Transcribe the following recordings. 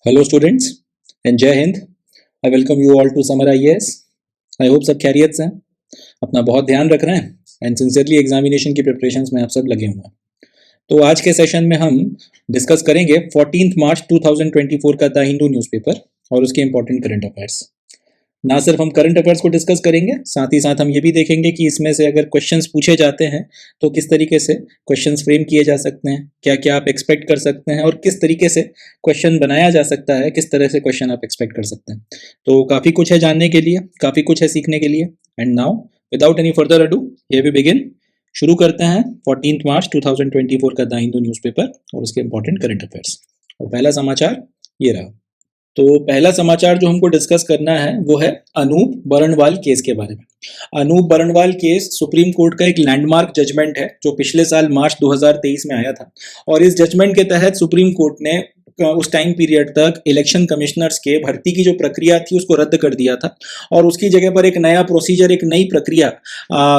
Hello students and Jai Hind. I welcome you all to Samar IAS. I hope सब खैरियत से हैं, अपना बहुत ध्यान रख रहे हैं एंड सिंसियरली एग्जामिनेशन की प्रिपरेशंस में आप सब लगे हुए हैं। तो आज के सेशन में हम डिस्कस करेंगे 14 मार्च 2024 का द हिंदू न्यूज़पेपर और उसके इंपॉर्टेंट करंट अफेयर्स। ना सिर्फ हम करंट अफेयर्स को डिस्कस करेंगे, साथ ही साथ हम ये भी देखेंगे कि इसमें से अगर क्वेश्चंस पूछे जाते हैं तो किस तरीके से क्वेश्चंस फ्रेम किए जा सकते हैं, क्या क्या आप एक्सपेक्ट कर सकते हैं और किस तरीके से क्वेश्चन बनाया जा सकता है, किस तरह से क्वेश्चन आप एक्सपेक्ट कर सकते हैं। तो काफ़ी कुछ है जानने के लिए, काफ़ी कुछ है सीखने के लिए। And now without any further ado here we begin. शुरू करते हैं 14 मार्च 2024 का द हिंदू न्यूज़पेपर और उसके इंपॉर्टेंट करंट अफेयर्स। और पहला समाचार ये रहा। तो पहला समाचार जो हमको डिस्कस करना है वो है अनूप बरनवाल केस के बारे में। Anoop Barnwal case Supreme Court का एक लैंडमार्क जजमेंट है जो पिछले साल मार्च 2023 में आया था। और इस जजमेंट के तहत सुप्रीम कोर्ट ने उस टाइम पीरियड तक इलेक्शन कमिश्नर्स के भर्ती की जो प्रक्रिया थी उसको रद्द कर दिया था और उसकी जगह पर एक नया प्रोसीजर, एक नई प्रक्रिया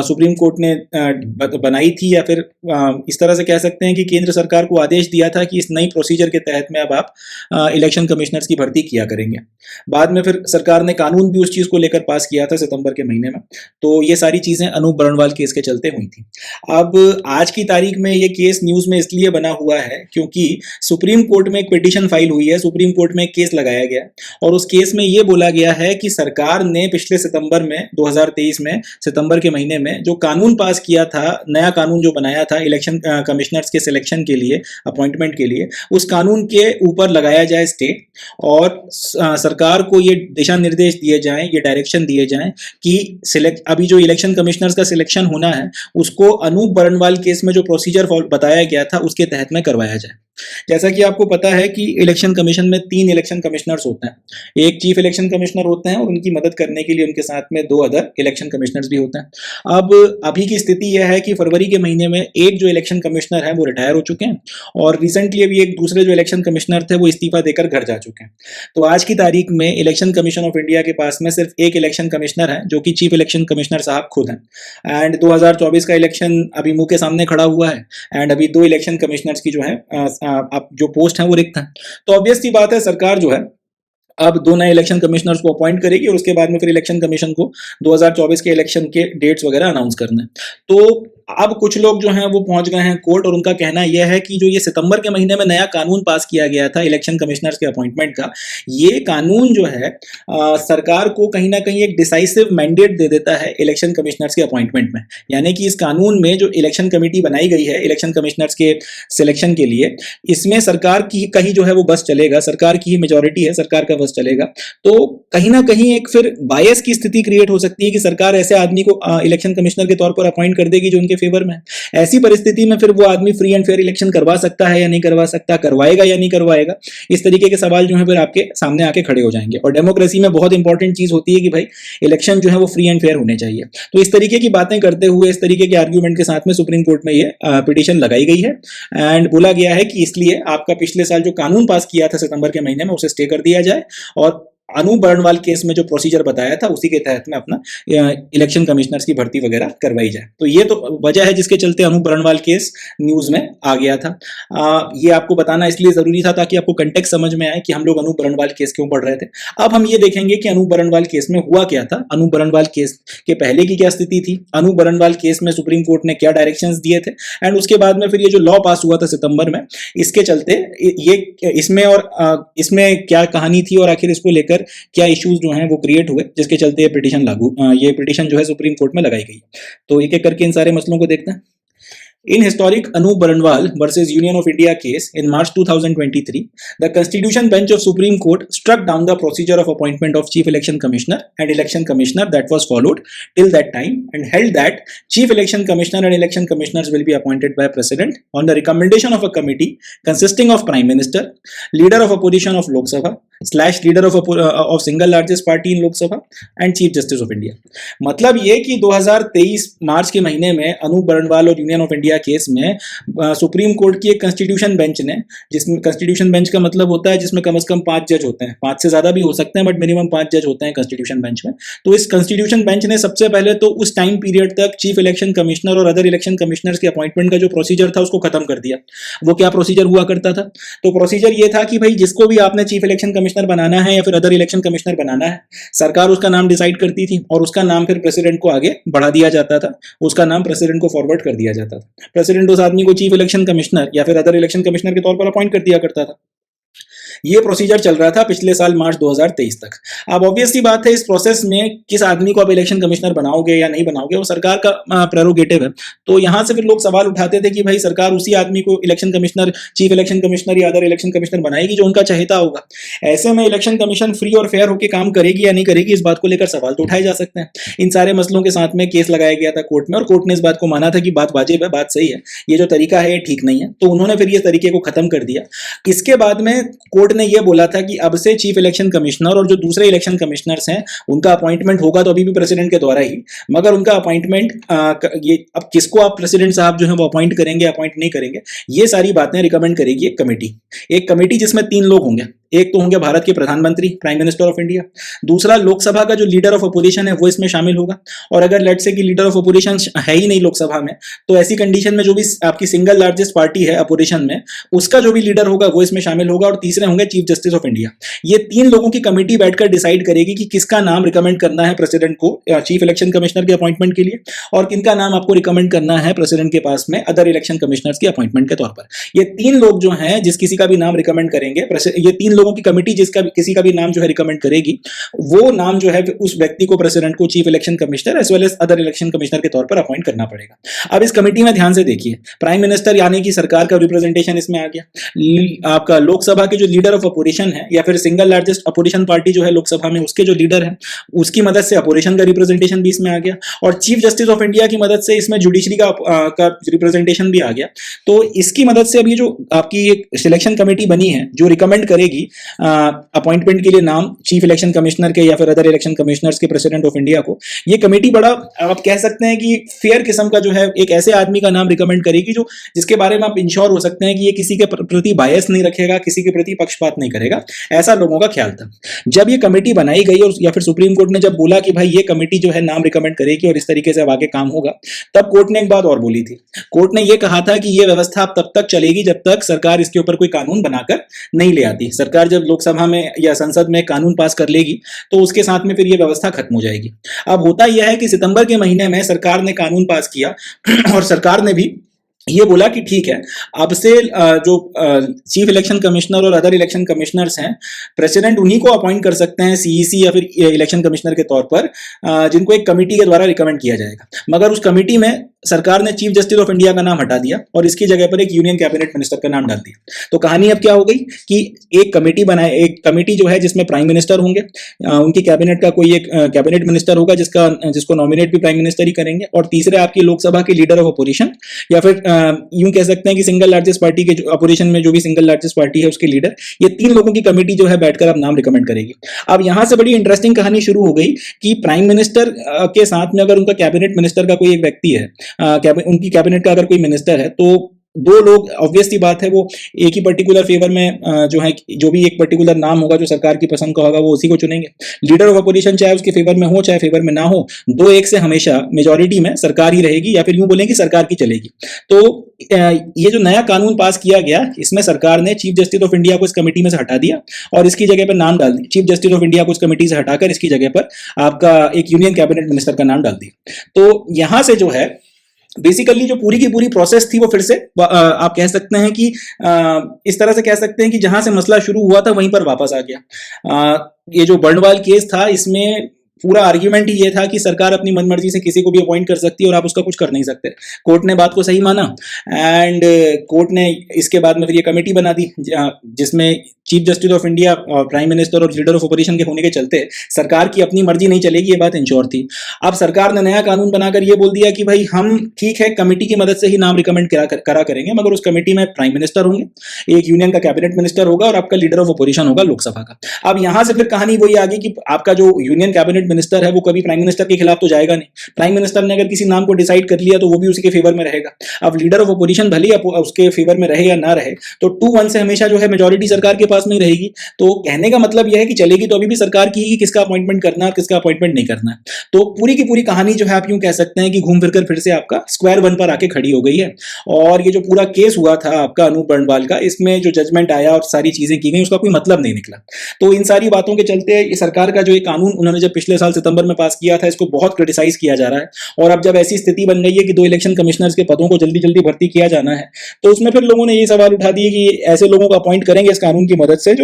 सुप्रीम कोर्ट ने बनाई थी, या फिर इस तरह से कह सकते हैं कि केंद्र सरकार को आदेश दिया था कि इस नई प्रोसीजर के तहत में अब आप इलेक्शन कमिश्नर्स की भर्ती किया करेंगे। बाद में फिर सरकार ने कानून भी उस चीज़ को लेकर पास किया था सितंबर के महीने में। तो ये सारी चीज़ें अनूप बरनवाल केस के चलते हुई थी। अब आज की तारीख में ये केस न्यूज़ में इसलिए बना हुआ है क्योंकि सुप्रीम कोर्ट में एक पिटीशन फाइल हुई है, सुप्रीम कोर्ट में एक केस लगाया गया और उस केस में ये बोला गया है कि सरकार ने पिछले सितंबर में 2023 में सितंबर के महीने में जो कानून पास किया था, नया कानून जो बनाया था इलेक्शन कमिश्नर्स के सिलेक्शन के लिए, अपॉइंटमेंट के लिए, उस कानून के ऊपर लगाया जाए स्टे और सरकार को ये दिशा निर्देश दिए जाएं, ये डायरेक्शन दिए जाएं कि अभी जो इलेक्शन कमिश्नर्स का सिलेक्शन होना है उसको अनूप बरनवाल केस में जो प्रोसीजर बताया गया था उसके तहत में करवाया जाए। जैसा कि आपको पता है कि इलेक्शन कमीशन में 3 इलेक्शन कमिश्नर्स होते हैं। एक चीफ इलेक्शन कमिश्नर होते हैं और उनकी मदद करने के लिए उनके साथ में 2 अदर इलेक्शन कमिश्नर्स भी होते हैं। अब अभी की स्थिति यह है कि फरवरी के महीने में एक जो इलेक्शन कमिश्नर है वो रिटायर हो चुके हैं और रिसेंटली अभी एक दूसरे जो इलेक्शन कमिश्नर थे वो इस्तीफा देकर घर जा चुके हैं। तो आज की तारीख में इलेक्शन कमीशन ऑफ इंडिया के पास में सिर्फ एक इलेक्शन कमिश्नर है जो कि चीफ इलेक्शन कमिश्नर साहब खुद हैं। एंड 2024 का इलेक्शन अभी मुंह के सामने खड़ा हुआ है एंड अभी 2 इलेक्शन कमिश्नर्स की जो है अब जो पोस्ट है वो रिक्त है। तो ऑब्वियस सी बात है, सरकार जो है अब 2 नए इलेक्शन कमिश्नर्स को अपॉइंट करेगी और उसके बाद में फिर इलेक्शन कमीशन को 2024 के इलेक्शन के डेट्स वगैरह अनाउंस करने। तो अब कुछ लोग जो हैं वो पहुंच गए हैं कोर्ट और उनका कहना यह है कि जो ये सितंबर के महीने में नया कानून पास किया गया था इलेक्शन कमिश्नर्स के अपॉइंटमेंट का, ये कानून जो है सरकार को कहीं ना कहीं एक डिसाइसिव मैंडेट दे देता है इलेक्शन कमिश्नर्स के अपॉइंटमेंट में। यानी कि इस कानून में जो इलेक्शन कमेटी बनाई गई है इलेक्शन कमिश्नर्स के सिलेक्शन के लिए, इसमें सरकार की कहीं जो है वो बस चलेगा, सरकार की ही मेजोरिटी है, सरकार का बस चलेगा। तो कहीं ना कहीं एक फिर बायस की स्थिति क्रिएट हो सकती है कि सरकार ऐसे आदमी को इलेक्शन कमिश्नर के तौर पर अपॉइंट कर देगी जो उनके फेवर में। ऐसी परिस्थिति में फिर वो आदमी फ्री एंड फेयर इलेक्शन करवा सकता है या नहीं करवा सकता, करवाएगा या नहीं करवाएगा, इस तरीके के सवाल जो है फिर आपके सामने आके खड़े हो जाएंगे। और डेमोक्रेसी में बहुत इंपॉर्टेंट चीज होती है कि भाई इलेक्शन जो है वो फ्री एंड फेयर होने चाहिए। तो इस तरीके की बातें करते हुए, इस तरीके के आर्ग्यूमेंट के साथ में सुप्रीम कोर्ट में ये पिटीशन लगाई गई है एंड बोला गया है कि इसलिए आपका पिछले साल जो कानून पास किया था सितंबर के महीने में उसे स्टे कर दिया जाए और अनूप बरनवाल केस में जो प्रोसीजर बताया था उसी के तहत में अपना इलेक्शन कमिश्नर्स की भर्ती वगैरह करवाई जाए। तो ये तो वजह है जिसके चलते अनूप बरनवाल केस न्यूज में आ गया था। ये आपको बताना इसलिए जरूरी था ताकि आपको कंटेक्स्ट समझ में आए कि हम लोग अनूप बरनवाल केस क्यों पढ़ रहे थे। अब हम ये देखेंगे कि अनूप बरनवाल केस में हुआ क्या था, अनूप बरनवाल केस के पहले की क्या स्थिति थी, अनूप बरनवाल केस में सुप्रीम कोर्ट ने क्या डायरेक्शंस दिए थे एंड उसके बाद में फिर ये जो लॉ पास हुआ था सितंबर में, इसके चलते ये इसमें और इसमें क्या कहानी थी और आखिर इसको लेकर क्या इश्यूज जो हैं वो क्रिएट हुए जिसके चलते ये पिटीशन जो है सुप्रीम कोर्ट में लगाई गई। तो एक एक करके इन सारे मसलों को देखते हैं। In historic Anup Baranwal versus Union of India case in March 2023, the Constitution Bench of Supreme Court struck down the procedure of appointment of Chief Election Commissioner and Election Commissioner that was followed till that time and held that Chief Election Commissioner and Election Commissioners will be appointed by President on the recommendation of a committee consisting of Prime Minister, Leader of Opposition of Lok Sabha, slash leader of single largest party in Lok Sabha and chief justice of India. मतलब ये कि 2023 मार्च के महीने में अनूप बरनवाल और union of India case में supreme court की एक कॉन्स्टिट्यूशन बेंच ने, जिसमें कॉन्स्टिट्यूशन बेंच का मतलब होता है जिसमें कम से कम 5 जज होते हैं, 5 से ज़्यादा भी हो सकते हैं बट मिनिमम 5 जज होते हैं कॉन्स्टिट्यूशन बेंच में। तो इस कॉन्स्टिट्यूशन बेंच ने सबसे पहले तो उस टाइम पीरियड तक चीफ इलेक्शन कमिश्नर और अदर इलेक्शन कमिश्नर्स के अपॉइंटमेंट का जो प्रोसीजर था उसको खत्म कर दिया। वो क्या प्रोसीजर हुआ करता था? तो प्रोसीजर ये था कि भाई जिसको भी आपने चीफ इलेक्शन कमिश्नर बनाना है या फिर अदर इलेक्शन कमिश्नर बनाना है, सरकार उसका नाम डिसाइड करती थी और उसका नाम फिर प्रेसिडेंट को आगे बढ़ा दिया जाता था, उसका नाम प्रेसिडेंट को फॉरवर्ड कर दिया जाता था। प्रेसिडेंट उस आदमी को चीफ इलेक्शन कमिश्नर या फिर अदर इलेक्शन कमिश्नर के तौर पर अपॉइंट कर दिया करता था। ये प्रोसीजर चल रहा था पिछले साल मार्च 2023 तक। अब ऑब्वियसली बात है, इस प्रोसेस में किस आदमी को आप इलेक्शन कमिश्नर बनाओगे या नहीं बनाओगे वो सरकार का प्रेरोगेटिव है। तो यहां से फिर लोग सवाल उठाते थे कि भाई सरकार उसी आदमी को election commissioner, chief election commissioner या अदर इलेक्शन कमिश्नर बनाएगी जो उनका चाहता होगा। ऐसे में इलेक्शन कमीशन फ्री और फेयर होकर काम करेगी या नहीं करेगी, इस बात को लेकर सवाल तो उठाए जा सकते हैं। इन सारे मसलों के साथ में केस लगाया गया था कोर्ट में और कोर्ट ने इस बात को माना था कि बात वाजिब है, बात सही है, ये जो तरीका है ये ठीक नहीं है। तो उन्होंने फिर ये तरीके को खत्म कर दिया। इसके बाद में कोर्ट ने यह बोला था कि अब से चीफ इलेक्शन कमिश्नर और जो दूसरे इलेक्शन कमिश्नर्स हैं उनका अपॉइंटमेंट होगा तो अभी भी प्रेसिडेंट के द्वारा ही, मगर उनका अपॉइंटमेंट ये अब किसको आप प्रेसिडेंट साहब जो है वो अपॉइंट करेंगे, अपॉइंट नहीं करेंगे, ये सारी बातें रिकमेंड करेगी एक कमेटी जिसमें 3 लोग होंगे। एक तो होंगे भारत के प्रधानमंत्री, प्राइम मिनिस्टर ऑफ इंडिया। दूसरा, लोकसभा का जो लीडर ऑफ अपोजिशन है वो इसमें शामिल होगा। और अगर लेट्स से कि लीडर ऑफ अपोजिशन है ही नहीं लोकसभा में, तो ऐसी कंडीशन में जो भी आपकी सिंगल लार्जेस्ट पार्टी है अपोजिशन में, उसका जो भी लीडर होगा वो इसमें शामिल होगा। और तीसरे होंगे चीफ जस्टिस ऑफ इंडिया। ये 3 लोगों की कमेटी बैठकर डिसाइड करेगी कि किसका नाम रिकमेंड करना है प्रेसिडेंट को चीफ इलेक्शन कमिश्नर के अपॉइंटमेंट के लिए और किनका नाम आपको रिकमेंड करना है प्रेसिडेंट के पास में अदर इलेक्शन कमिश्नर्स के अपॉइंटमेंट के तौर पर। ये 3 लोग जो हैं जिस किसी का भी नाम रिकमेंड करेंगे, ये 3 लोगों की कमेटी जिसका किसी का भी नाम जो है रिकमेंड करेगी, वो नाम जो है उस व्यक्ति को प्रेसिडेंट को chief election commissioner as well as other election commissioner के तौर पर अपॉइंट करना पड़ेगा। अब इस कमेटी में ध्यान से देखिए, प्राइम मिनिस्टर यानी कि सरकार का रिप्रेजेंटेशन इसमें आ गया। आपका लोकसभा के जो लीडर ऑफ अपोजिशन है या फिर सिंगल लार्जेस्ट अपोजिशन पार्टी जो है लोकसभा में, उसके जो लीडर है उसकी मदद से अपोजिशन का रिप्रेजेंटेशन भी इसमें आ गया। और चीफ जस्टिस ऑफ इंडिया की मदद से इसमें जुडिशरी का रिप्रेजेंटेशन भी आ गया। तो इसकी मदद से अभी जो आपकी एक सिलेक्शन कमेटी बनी है जो रिकमेंड करेगी अपॉइंटमेंट के लिए नाम चीफ इलेक्शन कमिश्नर के या फिर अदर इलेक्शन कमिश्नर्स के प्रेसिडेंट ऑफ इंडिया को, ये कमेटी बड़ा आप कह सकते हैं कि फेयर किस्म का जो है एक ऐसे आदमी का नाम रिकमेंड करेगी जो जिसके बारे में आप इंश्योर हो सकते हैं कि ये किसी के प्रति बायस नहीं रखेगा, किसी के प्रति पक्षपात नहीं करेगा। ऐसा लोगों का ख्याल था। जब ये कमेटी बनाई गई और या फिर सुप्रीम कोर्ट ने जब बोला कि भाई ये कमेटी जो है नाम रिकमेंड करेगी और इस तरीके से अब आगे काम होगा, तब कोर्ट ने एक बात और बोली थी। कोर्ट ने यह कहा था कि यह व्यवस्था अब तब तक चलेगी जब तक सरकार इसके ऊपर कोई कानून बनाकर नहीं ले आती। सरकार जब लोकसभा में या संसद में कानून पास कर लेगी तो उसके साथ में फिर यह व्यवस्था खत्म हो जाएगी। अब होता यह है कि सितंबर के महीने में सरकार ने कानून पास किया और सरकार ने भी ये बोला कि ठीक है, अब से जो चीफ इलेक्शन कमिश्नर और अदर इलेक्शन कमिश्नर्स हैं, प्रेसिडेंट उन्हीं को अपॉइंट कर सकते हैं सीईसी या फिर इलेक्शन कमिश्नर के तौर पर, जिनको एक कमेटी के द्वारा रिकमेंड किया जाएगा। मगर उस कमेटी में सरकार ने चीफ जस्टिस ऑफ इंडिया का नाम हटा दिया और इसकी जगह पर एक यूनियन कैबिनेट मिनिस्टर का नाम डाल दिया। तो कहानी अब क्या हो गई कि एक कमेटी जो है जिसमें प्राइम मिनिस्टर होंगे, उनकी कैबिनेट का कोई एक कैबिनेट मिनिस्टर होगा जिसको नॉमिनेट भी प्राइम मिनिस्टर ही करेंगे, और तीसरे आपकी लोकसभा के लीडर ऑफ अपोजिशन या फिर यूं कह सकते हैं कि सिंगल लार्जेस्ट पार्टी के अपोजिशन में जो भी सिंगल लार्जेस्ट पार्टी है उसके लीडर, ये 3 लोगों की कमेटी जो है बैठकर अब नाम रिकमेंड करेगी। अब यहां से बड़ी इंटरेस्टिंग कहानी शुरू हो गई कि प्राइम मिनिस्टर के साथ में अगर उनका कैबिनेट मिनिस्टर का कोई एक व्यक्ति है, उनकी कैबिनेट का अगर कोई मिनिस्टर है, तो 2 लोग ऑब्वियसली बात है वो एक ही पर्टिकुलर फेवर में जो भी एक पर्टिकुलर नाम होगा जो सरकार की पसंद का होगा वो उसी को चुनेंगे। लीडर ऑफ अपोजिशन चाहे उसके फेवर में हो चाहे फेवर में ना हो, 2-1 से हमेशा मेजॉरिटी में सरकार ही रहेगी या फिर यूं बोलेंगे सरकार की चलेगी। तो ये जो नया कानून पास किया गया, इसमें सरकार ने चीफ जस्टिस ऑफ इंडिया को इस कमेटी में से हटा दिया और इसकी जगह पर नाम डाल दिया, चीफ जस्टिस ऑफ इंडिया को इस कमेटी से हटाकर इसकी जगह पर आपका एक यूनियन कैबिनेट मिनिस्टर का नाम डाल दिया। तो यहां से जो है बेसिकली जो पूरी की पूरी प्रोसेस थी वो फिर से आप कह सकते हैं कि इस तरह से कह सकते हैं कि जहां से मसला शुरू हुआ था वहीं पर वापस आ गया। ये जो बर्नवाल केस था, इसमें पूरा आर्ग्यूमेंट ही ये था कि सरकार अपनी मनमर्जी से किसी को भी अपॉइंट कर सकती है और आप उसका कुछ कर नहीं सकते। कोर्ट ने बात को सही माना एंड कोर्ट ने इसके बाद में फिर ये कमेटी बना दी जिसमें chief justice of India, prime minister और लीडर ऑफ ऑपोजिशन के होने के चलते सरकार की अपनी मर्जी नहीं चलेगी, ये बात इंश्योर थी। अब सरकार ने नया कानून बनाकर ये बोल दिया कि भाई हम ठीक है कमेटी की मदद से ही नाम रिकमेंड करा करेंगे, मगर उस कमेटी में प्राइम मिनिस्टर होंगे, एक यूनियन का कैबिनेट मिनिस्टर होगा और आपका लीडर ऑफ ऑपोजिशन होगा लोकसभा का। अब यहां से फिर कहानी वही आ गई कि आपका जो यूनियन कैबिनेट मिनिस्टर है वो कभी प्राइम मिनिस्टर के खिलाफ तो जाएगा नहीं। प्राइम मिनिस्टर ने अगर किसी नाम को डिसाइड कर लिया तो वो भी उसी के फेवर में रहेगा। अब लीडर ऑफ ऑपोजिशन भले ही उसके फेवर में रहे या ना रहे, तो 2-1 से हमेशा जो है मेजोरिटी सरकार के पास में ही रहेगी। तो कहने का मतलब यह है कि चलेगी तो अभी भी सरकार की ही किसका अपॉइंटमेंट करना है, किसका अपॉइंटमेंट नहीं करना है। तो पूरी की पूरी कहानी जो है आप यूं कह सकते हैं कि घूम फिर कर फिर से आपका स्क्वायर वन पर आके खड़ी हो गई है। और ये जो पूरा केस हुआ था आपका अनूप बर्णवाल का, इसमें जो जजमेंट आया और सारी चीजें की गई उसका कोई मतलब नहीं निकला। तो इन सारी बातों के चलते ये सरकार का जो ये कानून उन्होंने जब पिछले साल सितंबर में पास किया था, इसको बहुत क्रिटिसाइज किया जा रहा है। और अब जब ऐसी स्थिति बन गई है कि 2 इलेक्शन कमिश्नर्स के पदों को जल्दी जल्दी भर्ती किया जाना है, तो उसमें फिर लोगों ने ये सवाल उठा दिए कि ऐसे लोगों को अपॉइंट करेंगे इस कानून की मदद से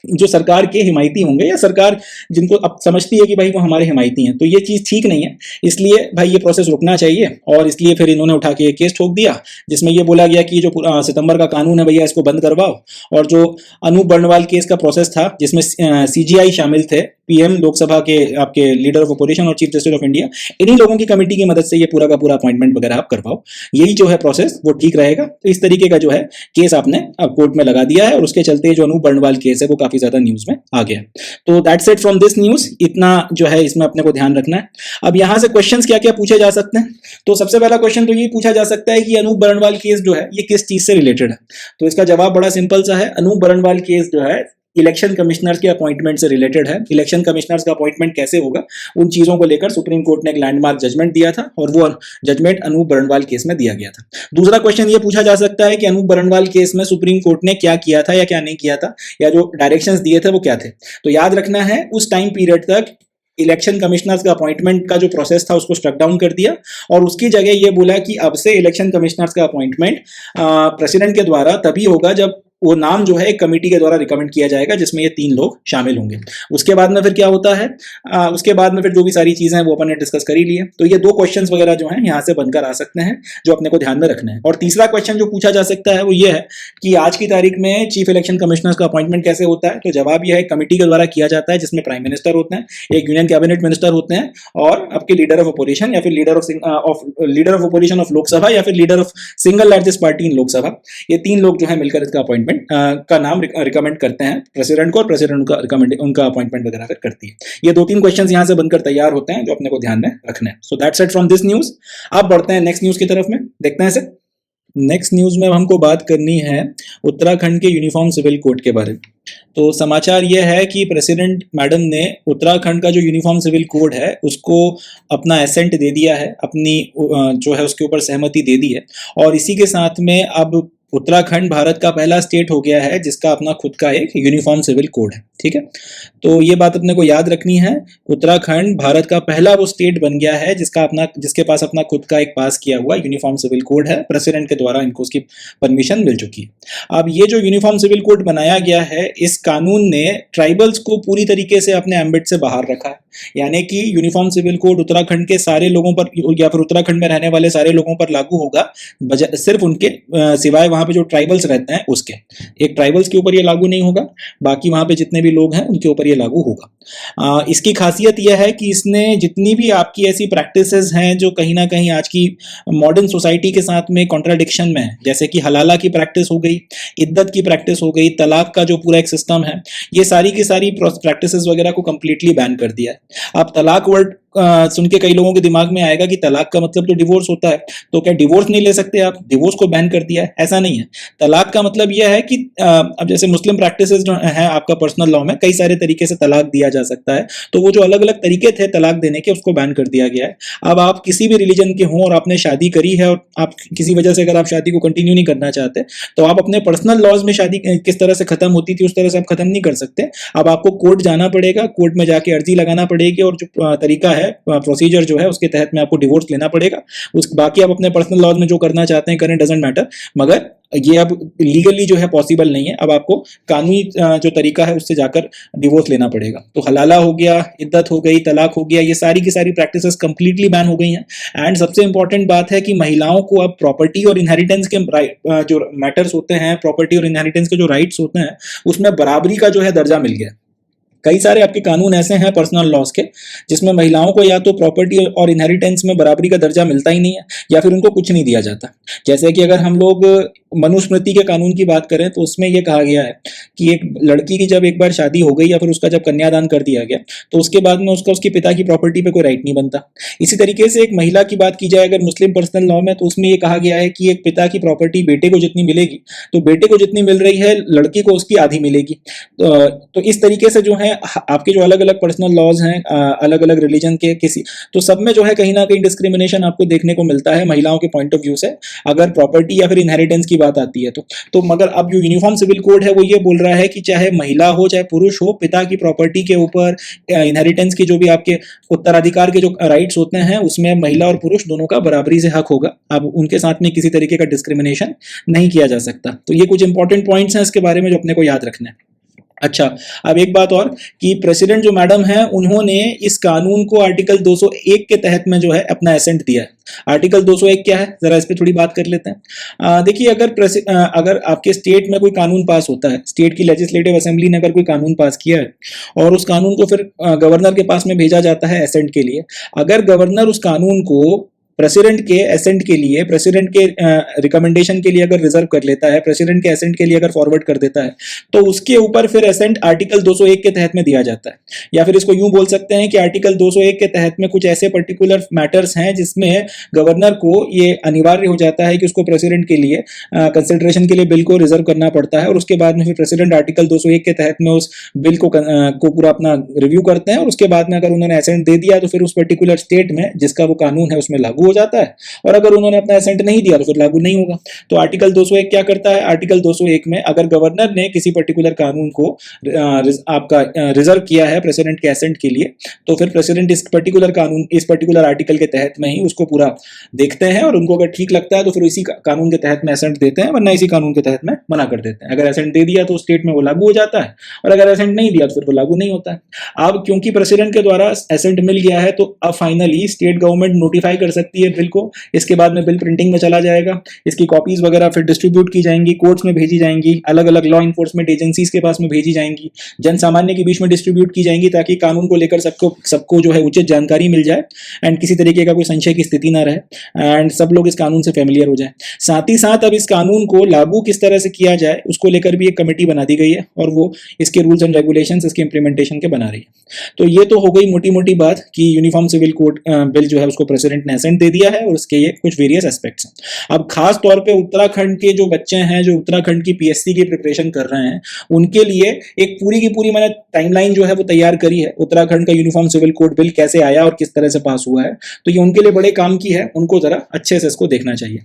जो सरकार के हिमायती होंगे या सरकार जिनको अब समझती है कि भाई वो हमारे हिमायती हैं। तो ये चीज़ ठीक नहीं है, इसलिए भाई ये प्रोसेस रुकना चाहिए। और इसलिए फिर इन्होंने उठा के केस ठोक दिया जिसमें ये बोला गया कि जो सितंबर का कानून है भैया इसको बंद करवाओ। और जो अनूप बर्णवाल केस का प्रोसेस था जिसमें CGI शामिल थे, PM, लोकसभा के आपके लीडर ऑफ ऑपोजिशन और चीफ जस्टिस ऑफ इंडिया, इन्हीं लोगों की कमेटी की मदद से ये पूरा का पूरा अपॉइंटमेंट वगैरह आप कर पाओ, यही जो है प्रोसेस वो ठीक रहेगा। तो इस तरीके का जो है केस आपने अब कोर्ट में लगा दिया है और उसके चलते जो अनूप बर्णवाल केस है वो काफी ज्यादा न्यूज में आ गया। तो that's it from this news, इतना जो है इसमें अपने को ध्यान रखना है। अब यहां से क्वेश्चंस क्या क्या पूछे जा सकते हैं, तो सबसे पहला क्वेश्चन तो ये पूछा जा सकता है कि अनूप बर्णवाल केस जो है ये किस चीज से रिलेटेड है। तो इसका जवाब बड़ा सिंपल सा है, अनूप बर्णवाल केस जो है इलेक्शन कमिश्नर के अपॉइंटमेंट से रिलेटेड है। इलेक्शन कमिश्नर्स का अपॉइंटमेंट कैसे होगा उन चीजों को लेकर सुप्रीम कोर्ट ने एक लैंडमार्क जजमेंट दिया था और वो जजमेंट अनूप बर्णवाल केस में दिया गया था। दूसरा क्वेश्चन ये पूछा जा सकता है कि अनूप बर्णवाल केस में सुप्रीम कोर्ट ने क्या किया था या क्या नहीं किया था, या जो डायरेक्शंस दिए थे वो क्या थे। तो याद रखना है उस टाइम पीरियड तक इलेक्शन कमिश्नर्स का अपॉइंटमेंट का जो प्रोसेस था उसको स्ट्रक डाउन कर दिया और उसकी जगह ये बोला कि अब से इलेक्शन कमिश्नर्स का अपॉइंटमेंट प्रेसिडेंट के द्वारा तभी होगा जब वो नाम जो है एक कमेटी के द्वारा रिकमेंड किया जाएगा जिसमें ये 3 लोग शामिल होंगे। उसके बाद में फिर क्या होता है, उसके बाद में फिर जो भी सारी चीजें हैं वो अपन ने डिस्कस कर ही ली है। तो ये 2 क्वेश्चंस वगैरह जो हैं यहाँ से बनकर आ सकते हैं जो अपने को ध्यान में रखना है। और तीसरा क्वेश्चन जो पूछा जा सकता है वो ये है कि आज की तारीख में चीफ इलेक्शन कमिश्नर्स का अपॉइंटमेंट कैसे होता है। तो जवाब यह है कमेटी के द्वारा किया जाता है जिसमें प्राइम मिनिस्टर होते हैं, एक यूनियन कैबिनेट मिनिस्टर होते हैं और आपके लीडर ऑफ अपोजिशन या फिर leader of opposition of Lok Sabha या फिर leader of single largest party इन लोकसभा, ये 3 लोग जो है मिलकर इसका अपॉइंटमेंट का नाम रिकमेंड करते हैं प्रेसिडेंट को और प्रेसिडेंट उनका अपॉइंटमेंट वगैरह फिर करती है। ये 2-3 क्वेश्चंस यहां से बनकर तैयार होते हैं जो अपने को ध्यान में रखना है। सो that's it from this news. अब बढ़ते हैं नेक्स्ट न्यूज की तरफ में, देखते हैं इसे। नेक्स्ट न्यूज में हमको बात करनी है उत्तराखंड के यूनिफॉर्म सिविल कोड के बारे में। तो समाचार यह है कि प्रेसिडेंट मैडम ने उत्तराखंड का जो यूनिफॉर्म सिविल कोड है उसको अपना एसेंट दे दिया है, अपनी जो है उसके ऊपर सहमति दे दी है। और इसी के साथ में अब उत्तराखंड भारत का पहला स्टेट हो गया है जिसका अपना खुद का एक यूनिफॉर्म सिविल कोड है। ठीक है, तो ये बात अपने को याद रखनी है। उत्तराखंड भारत का पहला वो स्टेट बन गया है जिसके पास अपना खुद का एक पास किया हुआ यूनिफॉर्म सिविल कोड है, प्रेसिडेंट के द्वारा इनको उसकी परमिशन मिल चुकी है। अब ये जो यूनिफॉर्म सिविल कोड बनाया गया है, इस कानून ने ट्राइबल्स को पूरी तरीके से अपने एम्बिट से बाहर रखा है। यानी कि यूनिफॉर्म सिविल कोड उत्तराखंड के सारे लोगों पर या फिर उत्तराखंड में रहने वाले सारे लोगों पर लागू होगा, सिर्फ उनके सिवाय वहां पे जो ट्राइबल्स रहते हैं उसके। एक ट्राइबल्स के ऊपर ये लागू नहीं होगा, बाकी वहां पे जितने भी लोग हैं उनके ऊपर ये लागू होगा। इसकी खासियत यह है कि इसने जितनी भी आपकी ऐसी प्रैक्टिसेस हैं जो कहीं ना कहीं आज की मॉडर्न सोसाइटी के साथ में कॉन्ट्राडिक्शन में है, जैसे कि हलाला की प्रैक्टिस हो गई, इद्दत की प्रैक्टिस हो गई, तलाक का जो पूरा एक सिस्टम है, ये सारी की सारी प्रैक्टिसेस वगैरह को कंप्लीटली बैन कर दिया है। अब तलाक वर्ड सुन के कई लोगों के दिमाग में आएगा कि तलाक का मतलब तो डिवोर्स होता है, तो क्या डिवोर्स नहीं ले सकते आप, डिवोर्स को बैन कर दिया है? ऐसा नहीं है। तलाक का मतलब यह है कि अब जैसे मुस्लिम प्रैक्टिसेस जो है आपका पर्सनल लॉ में कई सारे तरीके से तलाक दिया जा सकता है, तो वो जो अलग अलग तरीके थे तलाक देने के उसको बैन कर दिया गया है। अब आप किसी भी रिलीजन के हों और आपने शादी करी है और आप किसी वजह से अगर आप शादी को कंटिन्यू नहीं करना चाहते तो आप अपने पर्सनल लॉज में शादी किस तरह से खत्म होती थी उस तरह से आप खत्म नहीं कर सकते। अब आपको कोर्ट जाना पड़ेगा, कोर्ट में जाके अर्जी लगाना पड़ेगी और जो तरीका है है प्रोसीजर जो है उसके तहत में आपको डिवोर्स लेना पड़ेगा। उस बाकी आप अपने पर्सनल लॉज में जो करना चाहते हैं करें, डजेंट मैटर, मगर ये अब लीगली जो है पॉसिबल नहीं है। अब आपको कानूनी जो तरीका है उससे जाकर डिवोर्स लेना पड़ेगा। तो हलाला हो गया, इद्दत हो गई, तलाक हो गया, ये सारी की सारी प्रैक्टिसेस कंप्लीटली बैन हो गई हैं। एंड सबसे इंपॉर्टेंट बात है कि महिलाओं को अब प्रॉपर्टी और इनहेरिटेंस के जो मैटर्स होते हैं, प्रॉपर्टी और इनहेरिटेंस के जो राइट्स होते हैं, उसमें बराबरी का जो है दर्जा मिल गया। कई सारे आपके कानून ऐसे हैं पर्सनल लॉज के जिसमें महिलाओं को या तो प्रॉपर्टी और इनहेरिटेंस में बराबरी का दर्जा मिलता ही नहीं है या फिर उनको कुछ नहीं दिया जाता। जैसे कि अगर हम लोग मनुस्मृति के कानून की बात करें तो उसमें यह कहा गया है कि एक लड़की की जब एक बार शादी हो गई या फिर उसका जब कन्यादान कर दिया गया तो उसके बाद में उसका उसके पिता की प्रॉपर्टी पे कोई राइट नहीं बनता। इसी तरीके से एक महिला की बात की जाए अगर मुस्लिम पर्सनल लॉ में, तो उसमें यह कहा गया है कि एक पिता की प्रॉपर्टी बेटे को जितनी मिलेगी तो बेटे को जितनी मिल रही है लड़की को उसकी आधी मिलेगी। तो इस तरीके से जो है आपके जो अलग अलग पर्सनल लॉज हैं अलग अलग रिलीजन के किसी, तो सब में जो है कहीं ना कहीं डिस्क्रिमिनेशन आपको देखने को मिलता है महिलाओं के पॉइंट ऑफ व्यू से अगर प्रॉपर्टी या फिर इनहेरिटेंस की बात आती है तो मगर अब जो यूनिफॉर्म सिविल कोड है वो ये बोल रहा है कि चाहे महिला हो चाहे पुरुष हो, पिता की प्रॉपर्टी के ऊपर इनहेरिटेंस की जो भी आपके उत्तराधिकार के जो राइट्स होते हैं उसमें महिला और पुरुष दोनों का बराबरी से हक होगा। अब उनके साथ में किसी तरीके का डिस्क्रिमिनेशन नहीं किया जा सकता। तो ये कुछ इंपॉर्टेंट पॉइंट्स हैं इसके बारे में जो अपने को याद रखना है। अच्छा, अब एक बात और कि प्रेसिडेंट जो मैडम है उन्होंने इस कानून को आर्टिकल 201 के तहत में जो है अपना एसेंट दिया है। आर्टिकल 201 क्या है, जरा इस पे थोड़ी बात कर लेते हैं। देखिए अगर आपके स्टेट में कोई कानून पास होता है, स्टेट की लेजिस्लेटिव असेंबली ने अगर कोई कानून पास किया है और उस कानून को फिर गवर्नर के पास में भेजा जाता है एसेंट के लिए, अगर गवर्नर उस कानून को प्रेसिडेंट के एसेंट के लिए, प्रेसिडेंट के रिकमेंडेशन के लिए अगर रिजर्व कर लेता है, प्रेसिडेंट के एसेंट के लिए अगर फॉरवर्ड कर देता है तो उसके ऊपर फिर एसेंट आर्टिकल 201 के तहत में दिया जाता है। या फिर इसको यूं बोल सकते हैं कि आर्टिकल 201 के तहत में कुछ ऐसे पर्टिकुलर मैटर्स हैं जिसमें गवर्नर को ये अनिवार्य हो जाता है कि उसको प्रेसिडेंट के लिए कंसिडरेशन के लिए बिल को रिजर्व करना पड़ता है और उसके बाद में फिर प्रेसिडेंट आर्टिकल 201 के तहत में उस बिल को पूरा अपना रिव्यू करते हैं और उसके बाद में अगर उन्होंने एसेंट दे दिया तो फिर उस पर्टिकुलर स्टेट में जिसका वो कानून है उसमें लागू हो जाता है, और अगर उन्होंने अपना एसेंट नहीं दिया तो फिर लागू नहीं होगा। तो आर्टिकल 201 क्या करता है, आर्टिकल 201 में अगर गवर्नर ने किसी पर्टिकुलर कानून को आपका रिजर्व किया है प्रेसिडेंट के एसेंट के लिए तो फिर प्रेसिडेंट इस पर्टिकुलर आर्टिकल के तहत में ही उसको पूरा देखते हैं और उनको अगर ठीक लगता है तो फिर इसी कानून के तहत में एसेंट देते हैं, वरना इसी कानून के तहत में मना कर देते हैं। अगर एसेंट दे दिया तो स्टेट में वो लागू हो जाता है और अगर एसेंट नहीं दिया तो फिर वो लागू नहीं होता है। अब क्योंकि प्रेसिडेंट के द्वारा एसेंट मिल गया है तो अब फाइनली स्टेट गवर्नमेंट नोटिफाई कर सकती है बिल को। इसके बाद में बिल प्रिंटिंग में चला जाएगा, इसकी कॉपीज वगैरह फिर डिस्ट्रीब्यूट की जाएंगी, कोर्ट्स में भेजी जाएंगी, अलग अलग लॉ इन्फोर्समेंट एजेंसीज के पास में भेजी जाएंगी, जन सामान्य के बीच में डिस्ट्रीब्यूट की जाएंगी ताकि कानून को लेकर सबको जो है उचित जानकारी मिल जाए एंड किसी तरीके का कोई संशय की स्थिति ना रहे एंड सब लोग इस कानून से फेमिलियर हो जाए। साथ ही साथ अब इस कानून को लागू किस तरह से किया जाए उसको लेकर भी एक कमेटी बना दी गई है और वो इसके रूल्स एंड रेगुलेशंस इसके इंप्लीमेंटेशन के बना रही है। तो ये तो हो गई मोटी मोटी बात कि यूनिफॉर्म सिविल कोड बिल जो है उसको प्रेसिडेंट ने एसेंट दे दिया है और उसके ये कुछ वेरियस एस्पेक्ट्स हैं। अब खास तौर पे उत्तराखंड के जो बच्चे हैं जो उत्तराखंड की पीएससी की प्रिपरेशन कर रहे हैं उनके लिए एक पूरी की पूरी मैंने टाइमलाइन जो है वो तैयार करी है, उत्तराखंड का यूनिफॉर्म सिविल कोड बिल कैसे आया और किस तरह से पास हुआ है। तो ये उनके लिए बड़े काम की है, उनको जरा अच्छे से इसको देखना चाहिए।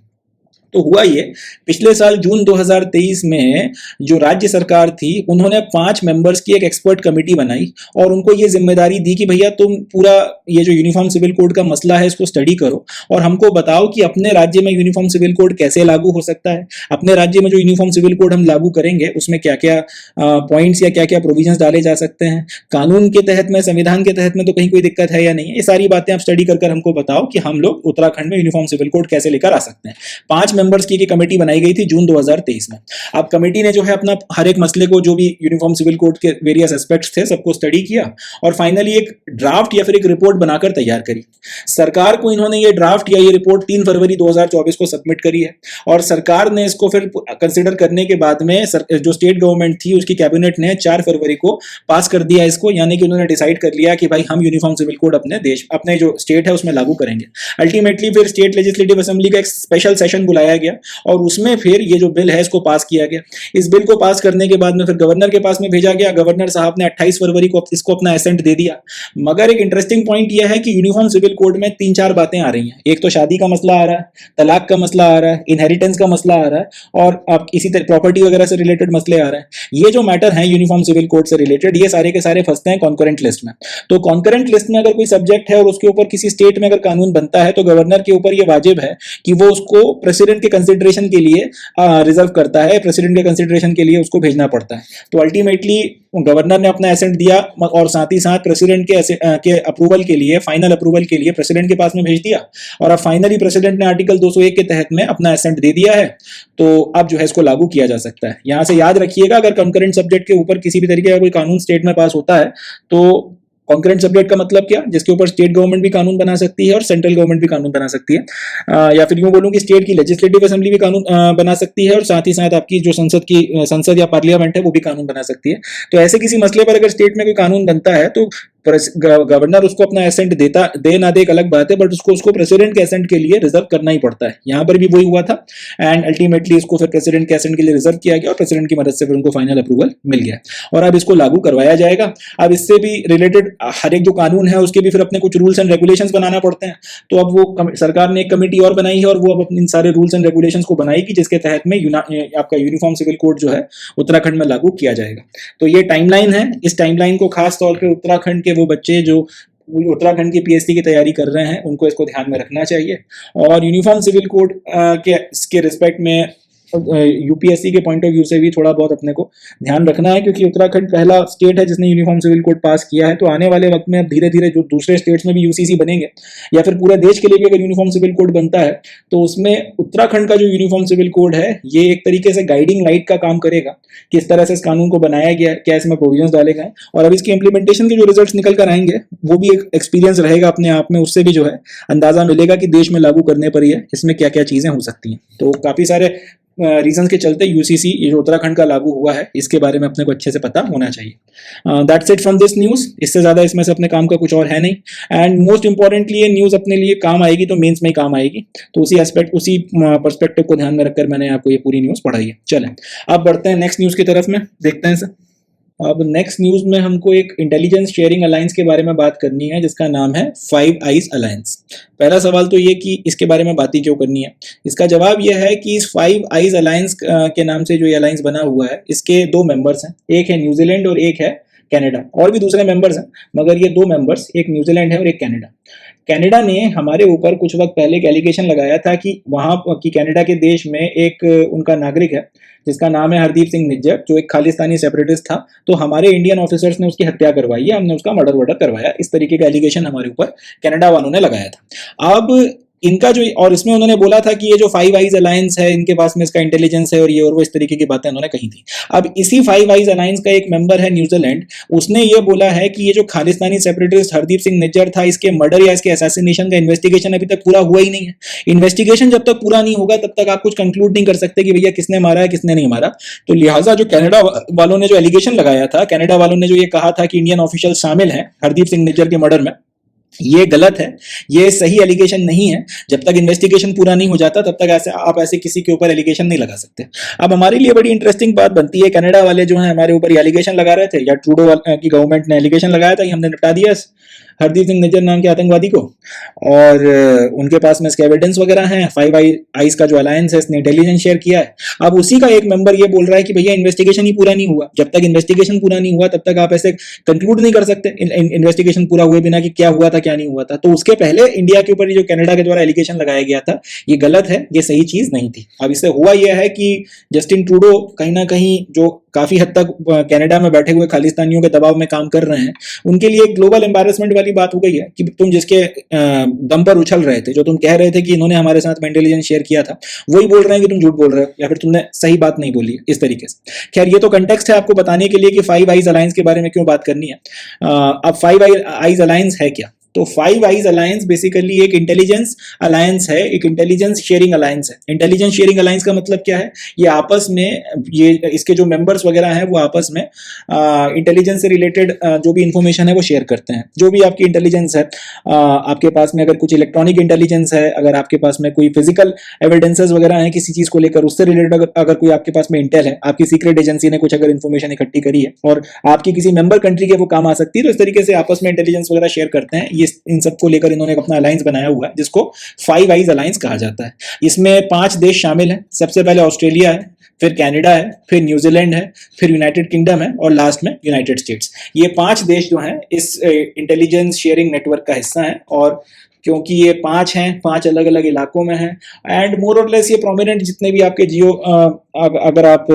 तो हुआ ये, पिछले साल जून 2023 में जो राज्य सरकार थी उन्होंने 5 मेंबर्स की एक एक्सपर्ट कमेटी बनाई और उनको ये जिम्मेदारी दी कि भैया तुम पूरा ये जो यूनिफॉर्म सिविल कोड का मसला है इसको स्टडी करो और हमको बताओ कि अपने राज्य में यूनिफॉर्म सिविल कोड कैसे लागू हो सकता है, अपने राज्य में जो यूनिफॉर्म सिविल कोड हम लागू करेंगे उसमें क्या क्या पॉइंट्स या क्या क्या प्रोविजंस डाले जा सकते हैं, कानून के तहत में, संविधान के तहत में तो कहीं कोई दिक्कत है या नहीं है। ये सारी बातें आप स्टडी कर हमको बताओ कि हम लोग उत्तराखंड में यूनिफॉर्म सिविल कोड कैसे लेकर आ सकते हैं। 5 मेंबर्स की कमेटी बनाई गई थी जून 2023 में। अब कमेटी ने जो है अपना हर एक मसले को जो भी यूनिफॉर्म सिविल कोड के वेरियस एस्पेक्ट्स थे सबको स्टडी किया और फाइनली एक ड्राफ्ट या फिर एक रिपोर्ट बनाकर तैयार करी। सरकार को इन्होंने ये ड्राफ्ट या ये रिपोर्ट 3 फरवरी 2024 को सबमिट करी है और सरकार ने इसको फिर कंसिडर करने के बाद में जो स्टेट गवर्नमेंट थी उसकी कैबिनेट ने 4 फरवरी को पास कर दिया इसको, यानी कि उन्होंने डिसाइड कर लिया कि भाई हम यूनिफॉर्म सिविल कोड अपने जो स्टेट है उसमें लागू करेंगे। अल्टीमेटली फिर स्टेट लेजिस्लेटिव असेंबली का एक स्पेशल सेशन बुलाया लाया गया और उसमें फिर ये जो बिल है इसको पास किया गया। इस बिल को पास करने के बाद में फिर गवर्नर के पास में भेजा गया। गवर्नर साहब ने 28 फरवरी को इसको अपना एसेंट दे दिया। मगर एक इंटरेस्टिंग पॉइंट यह है कि यूनिफॉर्म सिविल कोड में 3-4 बातें आ रही हैं। एक तो शादी का मसला आ रहा है, तलाक का मसला आ रहा है, इनहेरिटेंस का मसला आ रहा है और आप इसी तरह प्रॉपर्टी वगैरह से रिलेटेड मसले आ रहे हैं। ये जो मैटर है यूनिफॉर्म सिविल कोड से रिलेटेड, ये सारे के सारे फंसते हैं कॉन्करेंट लिस्ट में। तो कॉन्करेंट लिस्ट में अगर कोई सब्जेक्ट है और उसके ऊपर किसी स्टेट में अगर कानून बनता है तो गवर्नर के ऊपर ये वाजिब है कि वो उसको प्रेसिडेंट के कंसिडरेशन के लिए रिजर्व करता है, प्रेसिडेंट के कंसिडरेशन के लिए उसको भेजना पड़ता है। तो अल्टीमेटली गवर्नर ने अपना एसेंट दिया और साथ ही साथ प्रेसिडेंट के अप्रूवल के लिए, फाइनल अप्रूवल के लिए प्रेसिडेंट के पास में भेज दिया और अब फाइनली प्रेसिडेंट ने आर्टिकल 201 के तहत में अपना एसेंट दे दिया है। तो अब जो है इसको लागू किया जा सकता है। यहां से याद रखिएगा, अगर कंकरेंट सब्जेक्ट के ऊपर किसी भी तरीके का कोई कानून स्टेट में पास होता है तो कॉन्करेंट सब्जेक्ट का मतलब क्या, जिसके ऊपर स्टेट गवर्नमेंट भी कानून बना सकती है और सेंट्रल गवर्नमेंट भी कानून बना सकती है, या फिर यूं बोलूं कि स्टेट की लेजिस्लेटिव असेंबली भी कानून बना सकती है और साथ ही साथ आपकी जो संसद या पार्लियामेंट है वो भी कानून बना सकती है। तो ऐसे किसी मसले पर अगर स्टेट में कोई कानून बनता है तो गवर्नर उसको अपना एसेंट देता दे ना दे एक अलग बात है, बट उसको प्रेसिडेंट के एसेंट के लिए रिजर्व करना ही पड़ता है। यहां पर भी वही हुआ था एंड अल्टीमेटली इसको फिर प्रेसिडेंट के एसेंट के लिए रिजर्व किया गया और प्रेसिडेंट की मदद से फिर उनको फाइनल अप्रूवल मिल गया और अब इसको लागू करवाया जाएगा। अब इससे भी रिलेटेड हर एक जो कानून है उसके भी फिर अपने कुछ रूल्स एंड रेगुलेशंस बनाना पड़ते हैं। तो अब वो सरकार ने एक कमेटी और बनाई है और वो अब अपने इन सारे रूल्स एंड रेगुलेशंस को बनाएगी जिसके तहत में आपका यूनिफॉर्म सिविल कोड जो है उत्तराखंड में लागू किया जाएगा। तो ये टाइमलाइन है। इस टाइमलाइन को खास तौर पर उत्तराखंड के वो बच्चे जो उत्तराखंड की पीएचडी की तैयारी कर रहे हैं उनको इसको ध्यान में रखना चाहिए। और यूनिफॉर्म सिविल कोड के रिस्पेक्ट में यूपीएससी के पॉइंट ऑफ व्यू से भी थोड़ा बहुत अपने को ध्यान रखना है, क्योंकि उत्तराखंड पहला स्टेट है जिसने यूनिफॉर्म सिविल कोड पास किया है। तो आने वाले वक्त में अब धीरे धीरे जो दूसरे स्टेट्स में भी यूसीसी बनेंगे या फिर पूरे देश के लिए भी अगर यूनिफॉर्म सिविल कोड बनता है तो उसमें उत्तराखंड का जो यूनिफॉर्म सिविल कोड है ये एक तरीके से गाइडिंग लाइट का काम करेगा, किस तरह से इस कानून को बनाया गया, क्या इसमें प्रोविजंस डाले गए और अब इसकी इंप्लीमेंटेशन के जो रिजल्ट्स निकल कर आएंगे वो भी एक एक्सपीरियंस रहेगा अपने आप में। उससे भी जो है अंदाजा मिलेगा कि देश में लागू करने पर ही है इसमें क्या क्या चीजें हो सकती हैं। तो काफी सारे रीजंस के चलते यूसीसी ये जो उत्तराखंड का लागू हुआ है इसके बारे में अपने को अच्छे से पता होना चाहिए। That's it from this news. इससे ज़्यादा इसमें से अपने काम का कुछ और है नहीं एंड मोस्ट इंपॉर्टेंटली ये न्यूज़ अपने लिए काम आएगी तो मेंस में ही काम आएगी। तो उसी पर्सपेक्टिव को ध्यान में रखकर मैंने आपको ये पूरी न्यूज़ पढ़ाई है। चलें अब बढ़ते हैं नेक्स्ट न्यूज़ की तरफ में, देखते हैं सर। अब नेक्स्ट न्यूज़ में हमको एक इंटेलिजेंस शेयरिंग अलायंस के बारे में बात करनी है जिसका नाम है फाइव आइज अलायंस। पहला सवाल तो ये कि इसके बारे में बात ही क्यों करनी है। इसका जवाब यह है कि इस फाइव आइज अलायंस के नाम से जो ये अलायंस बना हुआ है इसके दो मेंबर्स हैं, एक है न्यूजीलैंड और एक है कनाडा। और भी दूसरे मेंबर्स हैं मगर ये दो मेंबर्स, एक न्यूजीलैंड है और एक कनाडा। कनाडा ने हमारे ऊपर कुछ वक्त पहले एक एलिगेशन लगाया था कि वहाँ की कनाडा के देश में एक उनका नागरिक है जिसका नाम है हरदीप सिंह निज्जर, जो एक खालिस्तानी सेपरेटिस्ट था। तो हमारे इंडियन ऑफिसर्स ने उसकी हत्या करवाई है, हमने उसका मर्डर करवाया, इस तरीके का एलिगेशन हमारे ऊपर कनाडा वालों ने लगाया था। अब इनका जो, और इसमें उन्होंने बोला था कि ये जो फाइव आइज अलायंस है इनके पास में इसका इंटेलिजेंस है और ये और वो इस तरीके की बातें उन्होंने कही थी। अब इसी फाइव आइज अलायंस का एक मेंबर है न्यूजीलैंड, उसने ये बोला है कि ये जो खालिस्तानी सेपरेटिस्ट हरदीप सिंह निज्जर था इसके मर्डर या इसके असैसिनेशन का इन्वेस्टिगेशन अभी तक पूरा हुआ ही नहीं है। इन्वेस्टिगेशन जब तक पूरा नहीं होगा तब तक आप कुछ कंक्लूड नहीं कर सकते कि भैया किसने मारा है किसने नहीं मारा। तो लिहाजा जो कनाडा वालों ने जो एलिगेशन लगाया था, कनाडा वालों ने जो ये कहा था कि इंडियन ऑफिशियल शामिल हैं हरदीप सिंह निज्जर के मर्डर में, ये गलत है, ये सही एलिगेशन नहीं है। जब तक इन्वेस्टिगेशन पूरा नहीं हो जाता तब तक आप ऐसे किसी के ऊपर एलिगेशन नहीं लगा सकते। अब हमारे लिए बड़ी इंटरेस्टिंग बात बनती है, कनाडा वाले जो हैं हमारे ऊपर एलिगेशन लगा रहे थे, या ट्रूडो की गवर्नमेंट ने एलिगेशन लगाया था कि हमने निपटा दिया हरदीप सिंह निज्जर नाम के आतंकवादी को, और उनके पास में इसके एविडेंस वगैरह हैं। फाइव आइज का जो अलायंस है इसने इंटेलिजेंस शेयर किया है। अब उसी का एक मेंबर ये बोल रहा है कि भैया इन्वेस्टिगेशन ही पूरा नहीं हुआ, जब तक इन्वेस्टिगेशन पूरा नहीं हुआ तब तक आप ऐसे कंक्लूड नहीं कर सकते इन्वेस्टिगेशन पूरा हुए बिना कि क्या हुआ था क्या नहीं हुआ था। तो उसके पहले इंडिया के ऊपर जो कनाडा के द्वारा एलिगेशन लगाया गया था ये गलत है, ये सही चीज नहीं थी। अब इससे हुआ यह है कि जस्टिन ट्रूडो कहीं ना कहीं जो काफी हद तक कनाडा में बैठे हुए खालिस्तानियों के दबाव में काम कर रहे हैं, उनके लिए एक ग्लोबल एम्बैरेसमेंट वाली बात हो गई है कि तुम जिसके दम पर उछल रहे थे, जो तुम कह रहे थे कि इन्होंने हमारे साथ में इंटेलिजेंस शेयर किया था, वही बोल रहे हैं कि तुम झूठ बोल रहे हो या फिर तुमने सही बात नहीं बोली है, इस तरीके से। खैर ये तो कंटेक्स्ट है आपको बताने के लिए कि फाइव आइज अलायंस के बारे में क्यों बात करनी है। अब फाइव आइज अलायंस है क्या? तो फाइव आइज अलायंस बेसिकली एक इंटेलिजेंस अलायंस है, एक इंटेलिजेंस शेयरिंग अलायंस है। इंटेलिजेंस शेयरिंग अलायंस का मतलब क्या है? ये आपस में ये इसके जो मेंबर्स वगैरह हैं वो आपस में इंटेलिजेंस से रिलेटेड जो भी इंफॉर्मेशन है वो शेयर करते हैं। जो भी आपकी इंटेलिजेंस है, आपके पास में अगर कुछ इलेक्ट्रॉनिक इंटेलिजेंस है, अगर आपके पास में कोई फिजिकल एविडेंसेस वगैरह हैं किसी चीज को लेकर, उससे रिलेटेड अगर कोई आपके पास में इंटेल है, आपकी सीक्रेट एजेंसी ने कुछ अगर इन्फॉर्मेशन इकट्ठी करी है और आपकी किसी मेंबर कंट्री के वो काम आ सकती है, तो इस तरीके से आपस में इंटेलिजेंस वगैरह शेयर करते हैं। ये इन सबको लेकर इन्होंने अपना अलायंस बनाया हुआ है जिसको फाइव आइज अलायंस कहा जाता है। इसमें 5 देश शामिल हैं। सबसे पहले ऑस्ट्रेलिया है, फिर कनाडा है, फिर न्यूजीलैंड है, फिर यूनाइटेड किंगडम है और लास्ट में यूनाइटेड स्टेट्स। ये 5 देश जो हैं इस इंटेलिजेंस शेयरिंग नेटवर्क का हिस्सा हैं, और क्योंकि ये 5 हैं, 5 अलग अलग इलाकों में हैं, एंड मोर और लेस ये प्रोमिनेंट जितने भी आपके अगर आप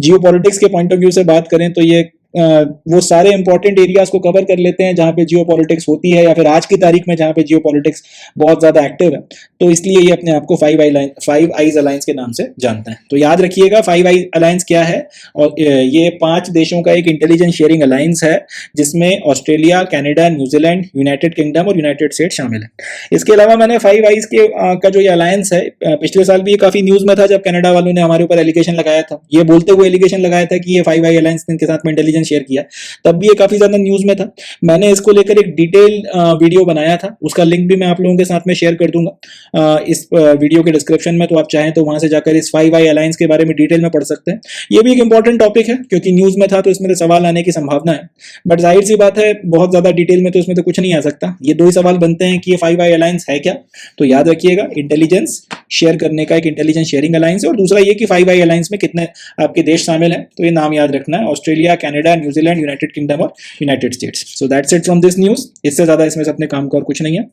जियो पॉलिटिक्स के पॉइंट ऑफ व्यू से बात करें तो ये वो सारे इंपॉर्टेंट एरियाज को कवर कर लेते हैं जहां पे जियो पॉलिटिक्स होती है, या फिर आज की तारीख में जहां पे जियो पॉलिटिक्स बहुत ज्यादा एक्टिव है। तो इसलिए ये अपने आप को फाइव आइज अलायंस के नाम से जानते हैं। तो याद रखिएगा फाइव आइज अलायंस क्या है, और ये 5 देशों का एक इंटेलिजेंस शेयरिंग अलायंस है जिसमें Australia, Canada, New Zealand, United Kingdom और यूनाइटेड स्टेट शामिल है। इसके अलावा मैंने फाइव आइज का जो ये अलायंस है, पिछले साल भी ये काफी न्यूज में था जब कनाडा वालों ने हमारे ऊपर एलिगेशन लगाया था, ये बोलते हुए एलिगेशन लगाया था कि ये फाइव आइज अलायंस इनके साथ में इंटेलिजेंस शेयर किया, तब भी ये काफी ज्यादा न्यूज में था। मैंने इसको लेकर एक डिटेल वीडियो बनाया था, उसका लिंक भी मैं आप लोगों के साथ में शेयर कर दूंगा इस वीडियो के डिस्क्रिप्शन में, तो आप चाहें तो वहां से जाकर इस फाइव आई अलायंस के बारे में डिटेल में पढ़ सकते हैं। ये भी एक इंपॉर्टेंट टॉपिक है क्योंकि न्यूज में था, तो इसमें सवाल आने की संभावना है, बट जाहिर सी बात है बहुत ज्यादा डिटेल में तो इसमें तो कुछ नहीं आ सकता। ये 2 ही सवाल बनते हैं कि ये फाइव आई अलायंस है क्या। तो याद रखिएगा इंटेलिजेंस शेयर करने का एक इंटेलिजेंस शेयरिंग अलायंस है, और दूसरा ये कि फाइव आई अलायंस में कितने आपके देश शामिल हैं, तो ये नाम याद रखना है, Australia, Canada, New Zealand, United Kingdom और United States. So that's it from this news. इससे ज्यादा इसमें से अपने काम का और कुछ नहीं है।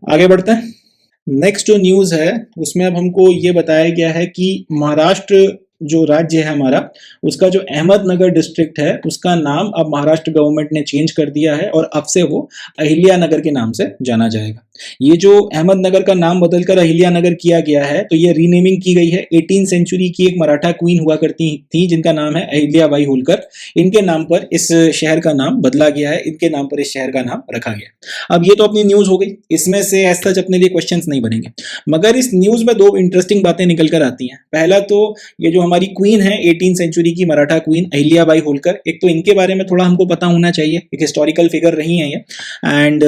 आगे बढ़ते हैं। नेक्स्ट जो न्यूज है उसमें अब हमको ये बताया गया है कि महाराष्ट्र जो राज्य है हमारा, उसका जो अहमदनगर डिस्ट्रिक्ट है उसका नाम अब महाराष्ट्र गवर्नमेंट ने चेंज कर दिया है, और अब से वो अहिल्या नगर के नाम से जाना जाएगा। ये जो अहमदनगर का नाम बदलकर अहिल्या नगर किया गया है, तो ये रीनेमिंग की गई है। 18 सेंचुरी की एक मराठा क्वीन हुआ करती थी जिनका नाम है अहिल्याबाई होलकर, इनके नाम पर इस शहर का नाम बदला गया है, इनके नाम पर इस शहर का नाम रखा गया। अब ये तो अपनी न्यूज हो गई, इसमें से एज सच अपने लिए क्वेश्चंस नहीं बनेंगे, मगर इस न्यूज में 2 इंटरेस्टिंग बातें निकल कर आती हैं। पहला तो ये जो हमारी क्वीन है 18 सेंचुरी की मराठा क्वीन अहिल्याबाई होलकर, एक तो इनके बारे में थोड़ा हमको पता होना चाहिए, एक हिस्टोरिकल फिगर रही है ये, एंड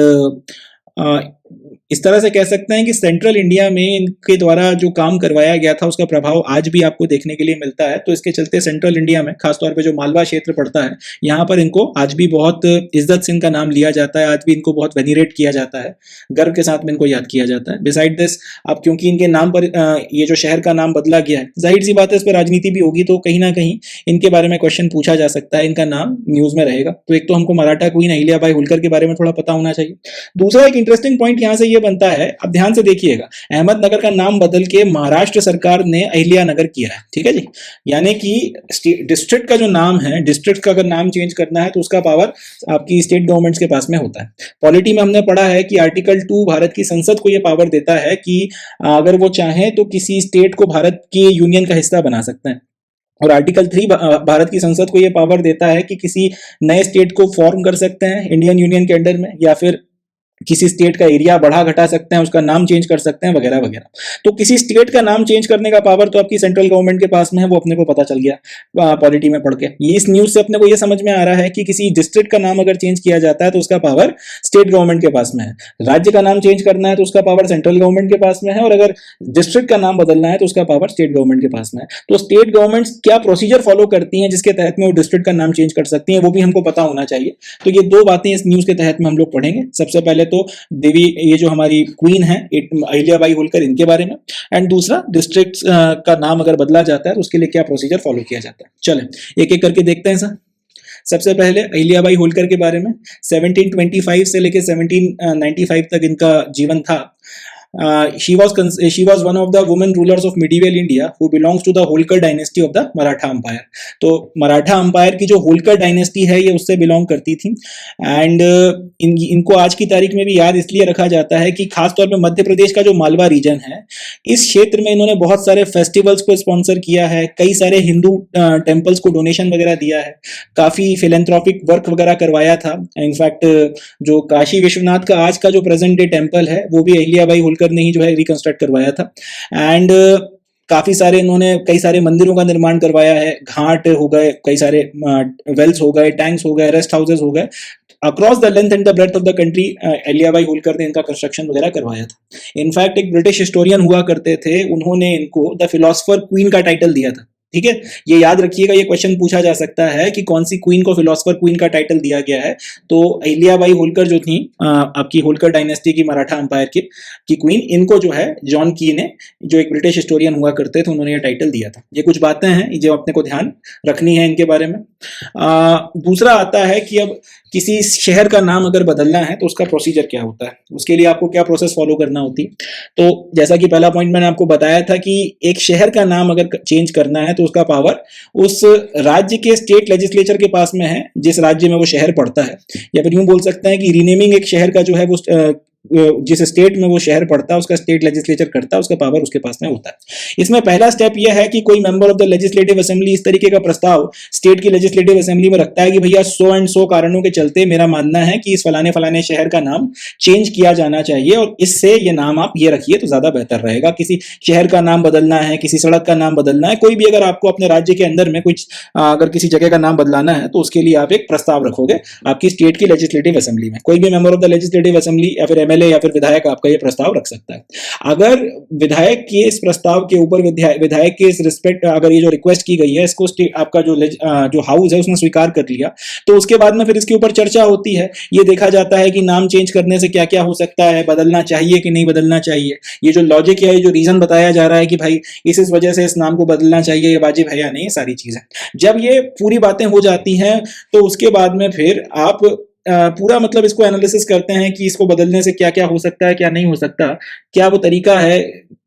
इस तरह से कह सकते हैं कि सेंट्रल इंडिया में इनके द्वारा जो काम करवाया गया था उसका प्रभाव आज भी आपको देखने के लिए मिलता है। तो इसके चलते सेंट्रल इंडिया में खासतौर पे जो मालवा क्षेत्र पड़ता है, यहाँ पर इनको आज भी बहुत इज्जत से इनका नाम लिया जाता है, आज भी इनको बहुत वेनिरेट किया जाता है, गर्व के साथ में इनको याद किया जाता है। बिसाइड दिस, अब क्योंकि इनके नाम पर ये जो शहर का नाम बदला गया है, जाहिर सी बात है इस पर राजनीति भी होगी, तो कहीं ना कहीं इनके बारे में क्वेश्चन पूछा जा सकता है, इनका नाम न्यूज में रहेगा। तो एक तो हमको मराठा क्वीन अहिल्याबाई होलकर के बारे में थोड़ा पता होना चाहिए। दूसरा एक इंटरेस्टिंग पॉइंट यहाँ से ये बनता है, अब ध्यान से देखिएगा, अहमदनगर का नाम बदल के महाराष्ट्र सरकार ने अहिल्या नगर किया है, ठीक है जी। यानी कि डिस्ट्रिक्ट का जो नाम है, डिस्ट्रिक्ट का अगर नाम चेंज करना है तो उसका पावर आपकी स्टेट गवर्नमेंट्स के पास में होता है। पॉलिटी में हमने पढ़ा है कि आर्टिकल 2 भारत की संसद को यह पावर देता है कि अगर वो चाहे तो किसी स्टेट को भारत के यूनियन का हिस्सा बना सकते हैं, और आर्टिकल 3 भारत की संसद को यह पावर देता है कि किसी नए स्टेट को फॉर्म कर सकते हैं इंडियन यूनियन के अंडर में, या फिर किसी स्टेट का एरिया बढ़ा घटा सकते हैं, उसका नाम चेंज कर सकते हैं, वगैरह वगैरह। तो किसी स्टेट का नाम चेंज करने का पावर तो आपकी सेंट्रल गवर्नमेंट के पास में है, वो अपने को पता चल गया पॉलिटी में पढ़ के। ये इस न्यूज से अपने को ये समझ में आ रहा है कि किसी डिस्ट्रिक्ट का नाम अगर चेंज किया जाता है तो उसका पावर स्टेट गवर्नमेंट के पास में है, राज्य का नाम चेंज करना है तो उसका पावर सेंट्रल गवर्नमेंट के पास में है, और अगर डिस्ट्रिक्ट का नाम बदलना है तो उसका पावर स्टेट गवर्नमेंट के पास में है। तो स्टेट गवर्नमेंट क्या प्रोसीजर फॉलो करती हैं जिसके तहत में वो डिस्ट्रिक्ट का नाम चेंज कर सकती हैं, वो भी हमको पता होना चाहिए। तो ये 2 बातें इस न्यूज के तहत में हम लोग पढ़ेंगे। सबसे पहले तो देवी, ये जो हमारी क्वीन है अहिल्याबाई होलकर, इनके बारे में, एंड दूसरा डिस्ट्रिक्ट का नाम अगर बदला जाता है तो उसके लिए क्या प्रोसीजर फॉलो किया जाता है। चलें एक एक करके देखते हैं सर। सबसे पहले अहिल्याबाई होलकर के बारे में, 1725 से लेकर 1795 तक इनका जीवन था। She was one of the women rulers of medieval India who belongs to the Holkar dynasty of the Maratha Empire. तो मराठा अंपायर की जो होलकर डायनेस्टी है ये उससे बिलोंग करती थी, एंड इनको आज की तारीख में भी याद इसलिए रखा जाता है कि खासतौर पे मध्य प्रदेश का जो मालवा रीजन है, इस क्षेत्र में इन्होंने बहुत सारे फेस्टिवल्स को स्पॉन्सर किया है, कई सारे हिंदू टेम्पल्स को डोनेशन वगैरह दिया है, काफी फिलेंथ्रोपिक वर्क वगैरह करवाया था। इनफैक्ट जो काशी विश्वनाथ का आज का जो प्रेजेंट डे टेम्पल है वो भी अहिल्याबाई होलकर ने ही जो है रिकंस्ट्रक्ट करवाया था। एंड काफी सारे इन्होंने कई सारे मंदिरों का निर्माण करवाया है, घाट हो गए, कई सारे वेल्स हो गए, टैंक्स हो गए, रेस्ट हाउसेस हो गए, across the length and the breadth of the country Ahilyabai Holkar ने इनका कंस्ट्रक्शन वगैरह करवाया था। इनफैक्ट एक ब्रिटिश हिस्टोरियन हुआ करते थे, उन्होंने इनको द फिलोसफर क्वीन का टाइटल दिया था। ठीक है, ये याद रखिएगा, ये क्वेश्चन पूछा जा सकता है कि कौन सी क्वीन को फिलोसफर क्वीन का टाइटल दिया गया है। तो अहिल्याबाई होलकर जो थी, आपकी होलकर डायनेस्टी की, मराठा अंपायर की क्वीन, इनको जो है जॉन की ने, जो एक ब्रिटिश हिस्टोरियन हुआ करते थे, उन्होंने ये टाइटल दिया था। ये कुछ बातें हैं जो अपने को ध्यान रखनी है इनके बारे में। दूसरा आता है कि अब किसी शहर का नाम अगर बदलना है तो उसका प्रोसीजर क्या होता है, उसके लिए आपको क्या प्रोसेस फॉलो करना होती है। तो जैसा कि पहला पॉइंट मैंने आपको बताया था कि एक शहर का नाम अगर चेंज करना है तो उसका पावर उस राज्य के स्टेट लेजिस्लेचर के पास में है, जिस राज्य में वो शहर पड़ता है। या फिर यूं बोल सकते हैं कि रीनेमिंग एक शहर का जो है वो जिस स्टेट में वो शहर पड़ता है उसका स्टेट लेजिस्लेचर करता है, उसका पावर उसके पास में होता है। इसमें पहला स्टेप यह है कि कोई member of the legislative assembly इस तरीके का प्रस्ताव स्टेट की लेजिस्लेटिव असेंबली में रखता है कि भैया 100 एंड 100 कारणों के चलते मेरा मानना है कि इस फलाने फलाने शहर का नाम चेंज किया जाना चाहिए और इससे ये नाम आप ये रखिए तो ज्यादा बेहतर रहेगा। किसी शहर का नाम बदलना है, किसी सड़क का नाम बदलना है, कोई भी अगर आपको अपने राज्य के अंदर में कुछ अगर किसी जगह का नाम बदलाना है तो उसके लिए आप एक प्रस्ताव रखोगे आपकी स्टेट की लेजिस्लेटिव असेंबली में। कोई भी member of the legislative assembly या फिर एमएलए या फिर विधायक आपका ये प्रस्ताव रख सकता है। अगर विधायक के इस प्रस्ताव के ऊपर विधायक के इस रिस्पेक्ट, अगर ये जो रिक्वेस्ट की गई है इसको आपका जो हाउस है उसने स्वीकार कर लिया, तो उसके बाद में फिर इसके ऊपर चर्चा होती है। ये देखा जाता है कि नाम चेंज करने से क्या क्या हो सकता है, बदलना चाहिए कि नहीं बदलना चाहिए। ये जो लॉजिक है, ये जो रीजन बताया जा रहा है कि भाई इस वजह से इस नाम को बदलना चाहिए, ये वाजिब है या नहीं, सारी चीजें जब ये पूरी बातें हो जाती हैं तो उसके बाद में फिर आप पूरा मतलब इसको एनालिसिस करते हैं कि इसको बदलने से क्या क्या हो सकता है, क्या नहीं हो सकता, क्या वो तरीका है,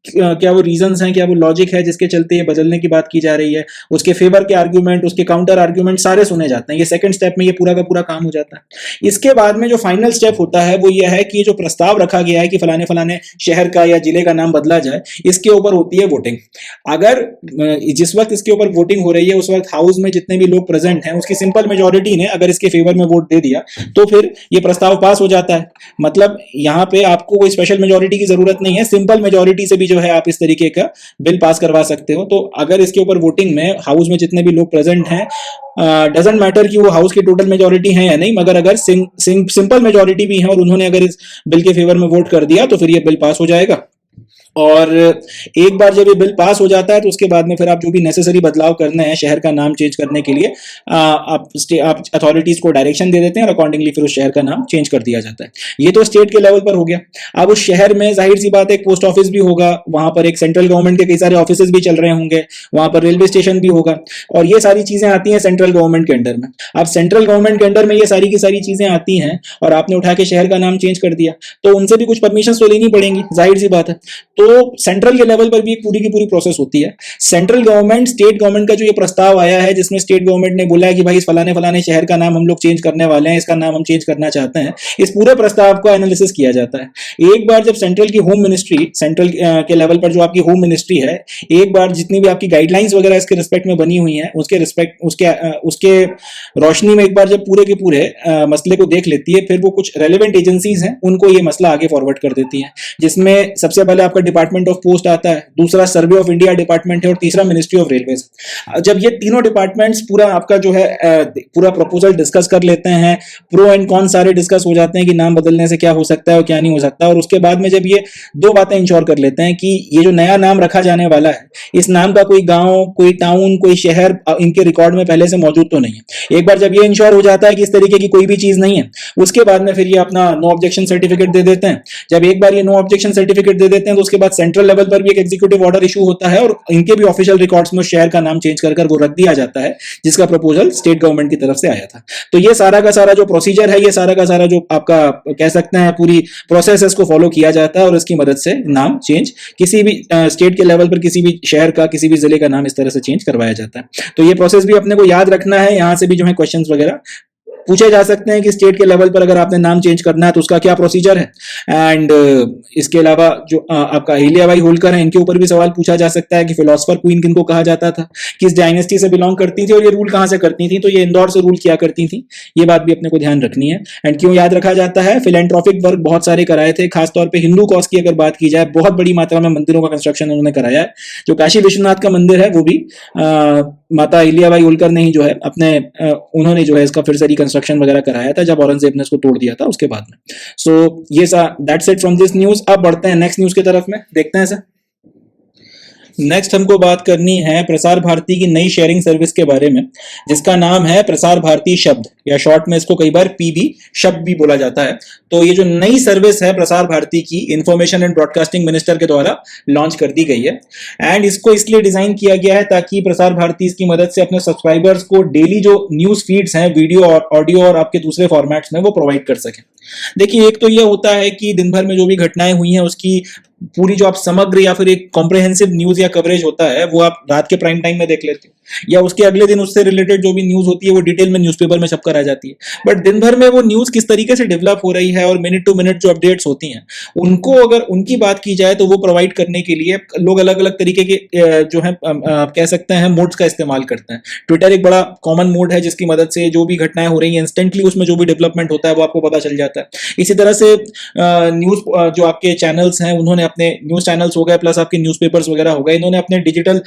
क्या वो रीजंस हैं, क्या वो लॉजिक है जिसके चलते ये बदलने की बात की जा रही है, उसके फेवर के आर्ग्यूमेंट, उसके काउंटर आर्ग्यूमेंट सारे सुने जाते हैं। ये सेकंड स्टेप में ये पूरा का पूरा काम हो जाता है। इसके बाद में जो फाइनल स्टेप होता है वो ये है कि जो प्रस्ताव रखा गया है कि फलाने फलाने शहर का या जिले का नाम बदला जाए, इसके ऊपर होती है वोटिंग। अगर जिस वक्त इसके ऊपर वोटिंग हो रही है उस वक्त हाउस में जितने भी लोग प्रेजेंट हैं उसकी सिंपल मेजोरिटी ने अगर इसके फेवर में वोट दे दिया तो फिर ये प्रस्ताव पास हो जाता है। मतलब यहां पे आपको कोई स्पेशल मेजोरिटी की जरूरत नहीं है, सिंपल मेजोरिटी से भी जो है आप इस तरीके का बिल पास करवा सकते हो। तो अगर इसके ऊपर वोटिंग में हाउस में जितने भी लोग प्रेजेंट हैं, डजंट मैटर कि वो हाउस की टोटल मेजोरिटी है या नहीं, मगर अगर सिंपल मेजोरिटी भी है और उन्होंने अगर इस बिल के फेवर में वोट कर दिया तो फिर ये बिल पास हो जाएगा। और एक बार जब ये बिल पास हो जाता है तो उसके बाद में फिर आप जो भी नेसेसरी बदलाव करने हैं शहर का नाम चेंज करने के लिए आप अथॉरिटीज को डायरेक्शन दे देते हैं और अकॉर्डिंगली फिर उस शहर का नाम चेंज कर दिया जाता है। ये तो स्टेट के लेवल पर हो गया। अब उस शहर में जाहिर सी बात है एक पोस्ट ऑफिस भी होगा, वहां पर एक सेंट्रल गवर्नमेंट के कई सारे ऑफिस भी चल रहे होंगे, वहां पर रेलवे स्टेशन भी होगा और ये सारी चीजें आती हैं सेंट्रल गवर्नमेंट के अंडर में। अब सेंट्रल गवर्नमेंट के अंडर में ये सारी की सारी चीजें आती हैं और आपने उठा के शहर का नाम चेंज कर दिया तो उनसे भी कुछ परमिशन तो लेनी पड़ेंगी, जाहिर सी बात है। तो सेंट्रल के लेवल पर भी पूरी की पूरी प्रोसेस होती है। सेंट्रल गवर्नमेंट, स्टेट गवर्नमेंट का जो ये प्रस्ताव आया है जिसमें स्टेट गवर्नमेंट ने बोला है कि भाई इस फलाने फलाने शहर का नाम हम लोग चेंज करने वाले हैं, इसका नाम हम चेंज करना चाहते हैं, इस पूरे प्रस्ताव को एनालिसिस किया जाता है। एक बार जब सेंट्रल की होम मिनिस्ट्री, सेंट्रल के लेवल पर जो आपकी होम मिनिस्ट्री है, एक बार जितनी भी आपकी गाइडलाइंस वगैरह इसके रिस्पेक्ट में बनी हुई हैं उसके रोशनी में एक बार जब पूरे के पूरे मसले को देख लेती है, फिर वो कुछ रेलेवेंट एजेंसीज हैं उनको ये मसला आगे फॉरवर्ड कर देती है, जिसमें सबसे पहले आपका डिपार्टमेंट ऑफ पोस्ट आता है, दूसरा सर्वे ऑफ इंडिया डिपार्टमेंट है और तीसरा मिनिस्ट्री ऑफ रेलवेज। जब ये तीनों डिपार्टमेंट्स पूरा आपका जो है पूरा प्रपोजल डिस्कस कर लेते हैं, प्रो एंड कॉन सारे डिस्कस हो जाते हैं कि नाम बदलने से क्या हो सकता है और क्या नहीं हो सकता, और उसके बाद में जब ये दो बातें इंश्योर कर लेते हैं कि ये जो नया नाम रखा जाने वाला है इस नाम का कोई गांव, कोई टाउन, कोई शहर इनके रिकॉर्ड में पहले से मौजूद तो नहीं है। एक बार जब ये इंश्योर हो जाता है कि इस तरीके की कोई भी चीज नहीं है, उसके बाद में फिर ये अपना नो ऑब्जेक्शन सर्टिफिकेट दे देते हैं। जब एक बार ये नो ऑब्जेक्शन सर्टिफिकेट दे देते हैं तो उसके बाद सेंट्रल लेवल पर भी एक एग्जीक्यूटिव ऑर्डर इशू होता है और इनके भी ऑफिशियल रिकॉर्ड्स में शहर का नाम चेंज कर वो रख दिया जाता है जिसका प्रपोजल स्टेट गवर्नमेंट की तरफ से आया था। तो ये सारा का सारा जो प्रोसीजर है, ये सारा का सारा जो आपका कह सकते हैं पूरी प्रोसेस है, इसको फॉलो किया जाता है और इसकी मदद से नाम चेंज किसी भी स्टेट के लेवल पर किसी भी शहर का, किसी भी जिले का नाम इस तरह से चेंज करवाया जाता है। तो ये प्रोसेस भी अपने को याद रखना है, यहां से भी जो है क्वेश्चंस वगैरह पूछे जा सकते हैं कि स्टेट के लेवल पर अगर आपने नाम चेंज करना है तो उसका क्या प्रोसीजर है। एंड इसके अलावा जो आपका अहिल्याबाई होलकर है, इनके ऊपर भी सवाल पूछा जा सकता है कि फिलोसफर क्वीन किनको कहा जाता था, किस डायनेस्टी से बिलोंग करती थी और ये रूल कहां से करती थी, तो ये इंदौर से रूल किया करती थी। ये बात भी अपने को ध्यान रखनी है। एंड क्यों याद रखा जाता है, फिलेंट्रॉपिक वर्क बहुत सारे कराए थे, खासतौर पर हिंदू कॉज की अगर बात की जाए, बहुत बड़ी मात्रा में मंदिरों का कंस्ट्रक्शन उन्होंने कराया है। जो काशी विश्वनाथ का मंदिर है वो भी माता अहिल्याबाई होलकर ने ही जो है अपने उन्होंने जो है इसका फिर से रिकंस्ट्रक्शन वगैरह कराया था जब औरंगजेब ने इसको तोड़ दिया था उसके बाद में। सो ये सा that's it from this news. अब बढ़ते हैं नेक्स्ट न्यूज की तरफ में, देखते हैं सर। नेक्स्ट हमको बात करनी है प्रसार भारती की नई शेयरिंग सर्विस के बारे में, जिसका नाम है प्रसार भारती शब्द, या शॉर्ट में इसको कई बार पीबी शब्द भी बोला जाता है। तो ये जो नई सर्विस है प्रसार भारती की, इंफॉर्मेशन एंड ब्रॉडकास्टिंग मिनिस्टर के द्वारा लॉन्च कर दी गई है। एंड इसको इसलिए डिजाइन किया गया है ताकि प्रसार भारती इसकी मदद से अपने सब्सक्राइबर्स को डेली जो न्यूज फीड्स हैं, वीडियो और ऑडियो और आपके दूसरे फॉर्मेट्स में, वो प्रोवाइड कर सकें। देखिए, एक तो ये होता है कि दिन भर में जो भी घटनाएं हुई हैं उसकी पूरी जो आप समग्र या फिर एक कॉम्प्रिहेंसिव न्यूज या कवरेज होता है वो आप रात के प्राइम टाइम में देख लेते हो, या उसके अगले दिन उससे रिलेटेड जो भी न्यूज होती है वो डिटेल में न्यूज़पेपर में छपकर आ जाती है। बट दिन भर में वो न्यूज किस तरीके से डेवलप हो रही है और मिनट टू मिनट जो अपडेट्स होती हैं उनको अगर उनकी बात की जाए तो वो प्रोवाइड करने के लिए लोग अलग अलग तरीके के जो है कह सकते हैं मोड्स का इस्तेमाल करते हैं। ट्विटर एक बड़ा कॉमन मोड है जिसकी मदद से जो भी घटनाएं हो रही हैं इंस्टेंटली उसमें जो भी डेवलपमेंट होता है वो आपको पता चल जाता है। इसी तरह से न्यूज जो आपके चैनल्स हैं उन्होंने अपने न्यूज चैनल्स हो गए प्लस आपके न्यूज़पेपर्स वगैरह हो गए, इन्होंने अपने डिजिटल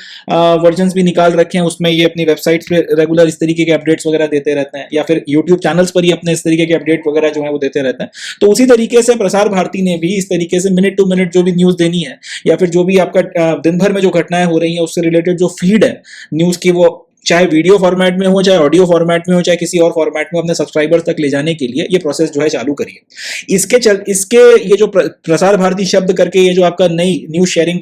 वर्जन्स भी निकाल रखे हैं, उसमें ये अपनी वेबसाइट्स पे रेगुलर इस तरीके के अपडेट्स वगैरह देते रहते हैं, या फिर यूट्यूब चैनल्स पर ही अपने इस तरीके के अपडेट वगैरह जो है वो देते रहते हैं। तो उसी तरीके से प्रसार भारती ने भी इस तरीके से मिनट टू मिनट जो भी न्यूज देनी है या फिर जो भी आपका दिन भर में जो घटनाएं हो रही हैं उससे रिलेटेड जो फीड है न्यूज की, वो चाहे वीडियो फॉर्मेट में हो, चाहे ऑडियो फॉर्मेट में हो, चाहे किसी और फॉर्मेट में, अपने सब्सक्राइबर्स तक ले जाने के लिए ये प्रोसेस जो है चालू करिए। इसके ये जो प्रसार भारती शब्द करके ये जो आपका नई न्यूज शेयरिंग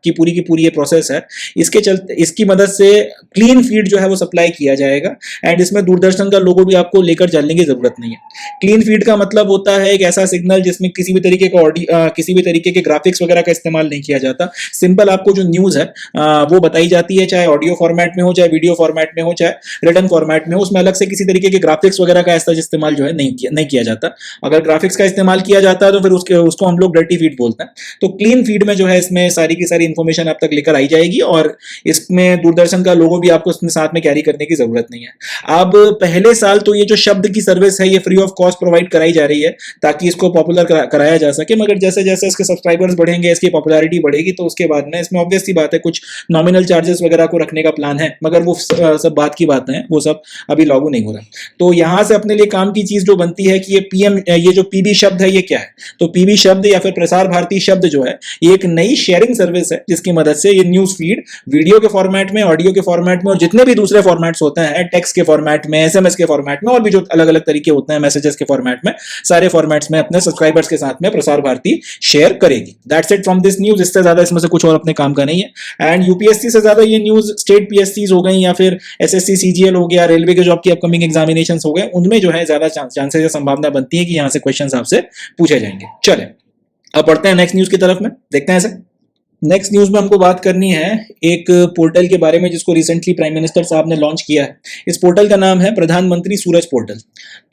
की पूरी ये प्रोसेस है, इसकी मदद से क्लीन फीड जो है वो सप्लाई किया जाएगा। एंड इसमें दूरदर्शन का लोगो भी आपको लेकर चलने की जरूरत नहीं है। क्लीन फीड का मतलब होता है एक ऐसा सिग्नल जिसमें किसी भी तरीके का किसी भी तरीके के ग्राफिक्स वगैरह का इस्तेमाल नहीं किया जाता। सिंपल आपको जो न्यूज है वो बताई जाती है, चाहे ऑडियो फॉर्मेट में हो, चाहे वीडियो फॉर्मेट में हो, चाहे रिटन फॉर्मेट में हो, उसमें अलग से किसी तरीके के ग्राफिक्स वगैरह का ऐसा इस्तेमाल जो है नहीं किया जाता। अगर ग्राफिक्स का इस्तेमाल किया जाता है तो फिर उसको हम लोग डर्टी फीड बोलते हैं। तो क्लीन फीड में जो है इसमें सारी की सारी इंफॉर्मेशन आप तक लेकर आई जाएगी और इसमें दूरदर्शन का लोगो भी आपको उसमें साथ में कैरी करने की जरूरत नहीं है। अब पहले साल तो ये जो शब्द की सर्विस है ये फ्री ऑफ कॉस्ट प्रोवाइड कराई जा रही है ताकि इसको पॉपुलर कराया जा सके, मगर जैसे जैसे इसके सब्सक्राइबर्स बढ़ेंगे, इसकी पॉपुलैरिटी बढ़ेगी, तो उसके बाद में इसमें ऑब्वियस सी बात है कुछ नॉमिनल चार्जेस वगैरह को रखने का प्लान है, मगर वो सब बात की बात है, वो सब अभी लागू नहीं हो रहा। तो यहां से अपने लिए काम की चीज जो बनती है कि ये जो पीबी शब्द है ये क्या है। तो पीबी शब्द या फिर प्रसार भारती शब्द जो है ये एक नई शेयरिंग सर्विस है जिसकी मदद से ये न्यूज फीड वीडियो के फॉर्मेट में, ऑडियो के फॉर्मेट में और जितने भी दूसरे फॉर्मेट्स होते हैं, टेक्स्ट के फॉर्मेट में, एसएमएस के फॉर्मेट में और भी जो अलग अलग तरीके होते हैं मैसेजेस के फॉर्मेट में, सारे फॉर्मेट्स में अपने सब्सक्राइबर्स के साथ में प्रसार भारती शेयर करेगी। That's it from this news. इससे ज्यादा इसमें से कुछ और अपने काम का नहीं है। एंड यूपीएससी से ज्यादा ये न्यूज स्टेट पीएससीज हो गई या फिर एसएससी सीजीएल हो गया, रेलवे के जॉब की अपकमिंग एग्जामिनेशंस हो गए, उनमें जो है ज्यादा चांसेस या संभावना बनती है कि यहां से क्वेश्चंस आपसे पूछे जाएंगे। चले अब बढ़ते हैं नेक्स्ट न्यूज की तरफ में, देखते हैं सर। नेक्स्ट न्यूज में हमको बात करनी है एक पोर्टल के बारे में जिसको रिसेंटली प्राइम मिनिस्टर साहब ने लॉन्च किया है। इस पोर्टल का नाम है प्रधानमंत्री सूरज पोर्टल।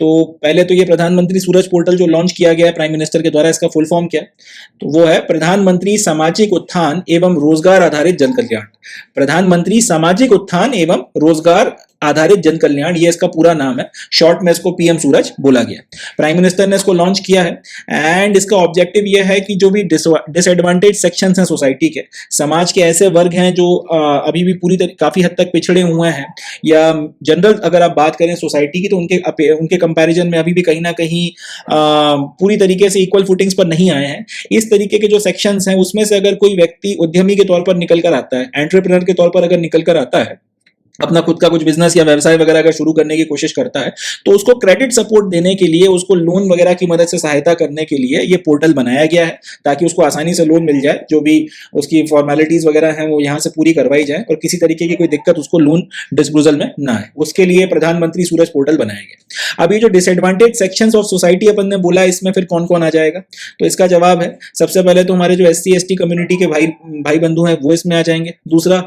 तो पहले तो ये प्रधानमंत्री सूरज पोर्टल जो लॉन्च किया गया है प्राइम मिनिस्टर के द्वारा, इसका फुल फॉर्म क्या है? तो वो है प्रधानमंत्री सामाजिक उत्थान एवं रोजगार आधारित जन कल्याण। प्रधानमंत्री सामाजिक उत्थान एवं रोजगार आधारित जन कल्याण, ये इसका पूरा नाम है। शॉर्ट में इसको पीएम सूरज बोला गया। प्राइम मिनिस्टर ने इसको लॉन्च किया है एंड इसका ऑब्जेक्टिव ये है कि जो भी डिसएडवांटेज सेक्शंस हैं सोसाइटी के, समाज के ऐसे वर्ग हैं जो अभी भी काफी हद तक पिछड़े हुए हैं, या जनरल अगर आप बात करें सोसाइटी की तो उनके कंपैरिजन में अभी भी कहीं ना कहीं पूरी तरीके से इक्वल फुटिंग्स पर नहीं आए हैं। इस तरीके के जो सेक्शंस हैं उसमें से अगर कोई व्यक्ति उद्यमी के तौर पर निकल कर आता है, एंटरप्रेन्योर के तौर पर अगर निकल कर आता है, अपना खुद का कुछ बिजनेस या व्यवसाय वगैरह अगर शुरू करने की कोशिश करता है, तो उसको क्रेडिट सपोर्ट देने के लिए, उसको लोन वगैरह की मदद से सहायता करने के लिए ये पोर्टल बनाया गया है ताकि उसको आसानी से लोन मिल जाए। जो भी उसकी फॉर्मेलिटीज वगैरह हैं वो यहाँ से पूरी करवाई जाए और किसी तरीके की कोई दिक्कत उसको लोन डिस्पोजल में ना आए, उसके लिए प्रधानमंत्री सूरज पोर्टल बनाया गया। अब ये जो डिसएडवांटेज सेक्शंस ऑफ सोसाइटी अपन ने बोला, इसमें फिर कौन कौन आ जाएगा? तो इसका जवाब है सबसे पहले तो हमारे जो SC ST कम्युनिटी के भाई बंधु हैं वो इसमें आ जाएंगे। दूसरा,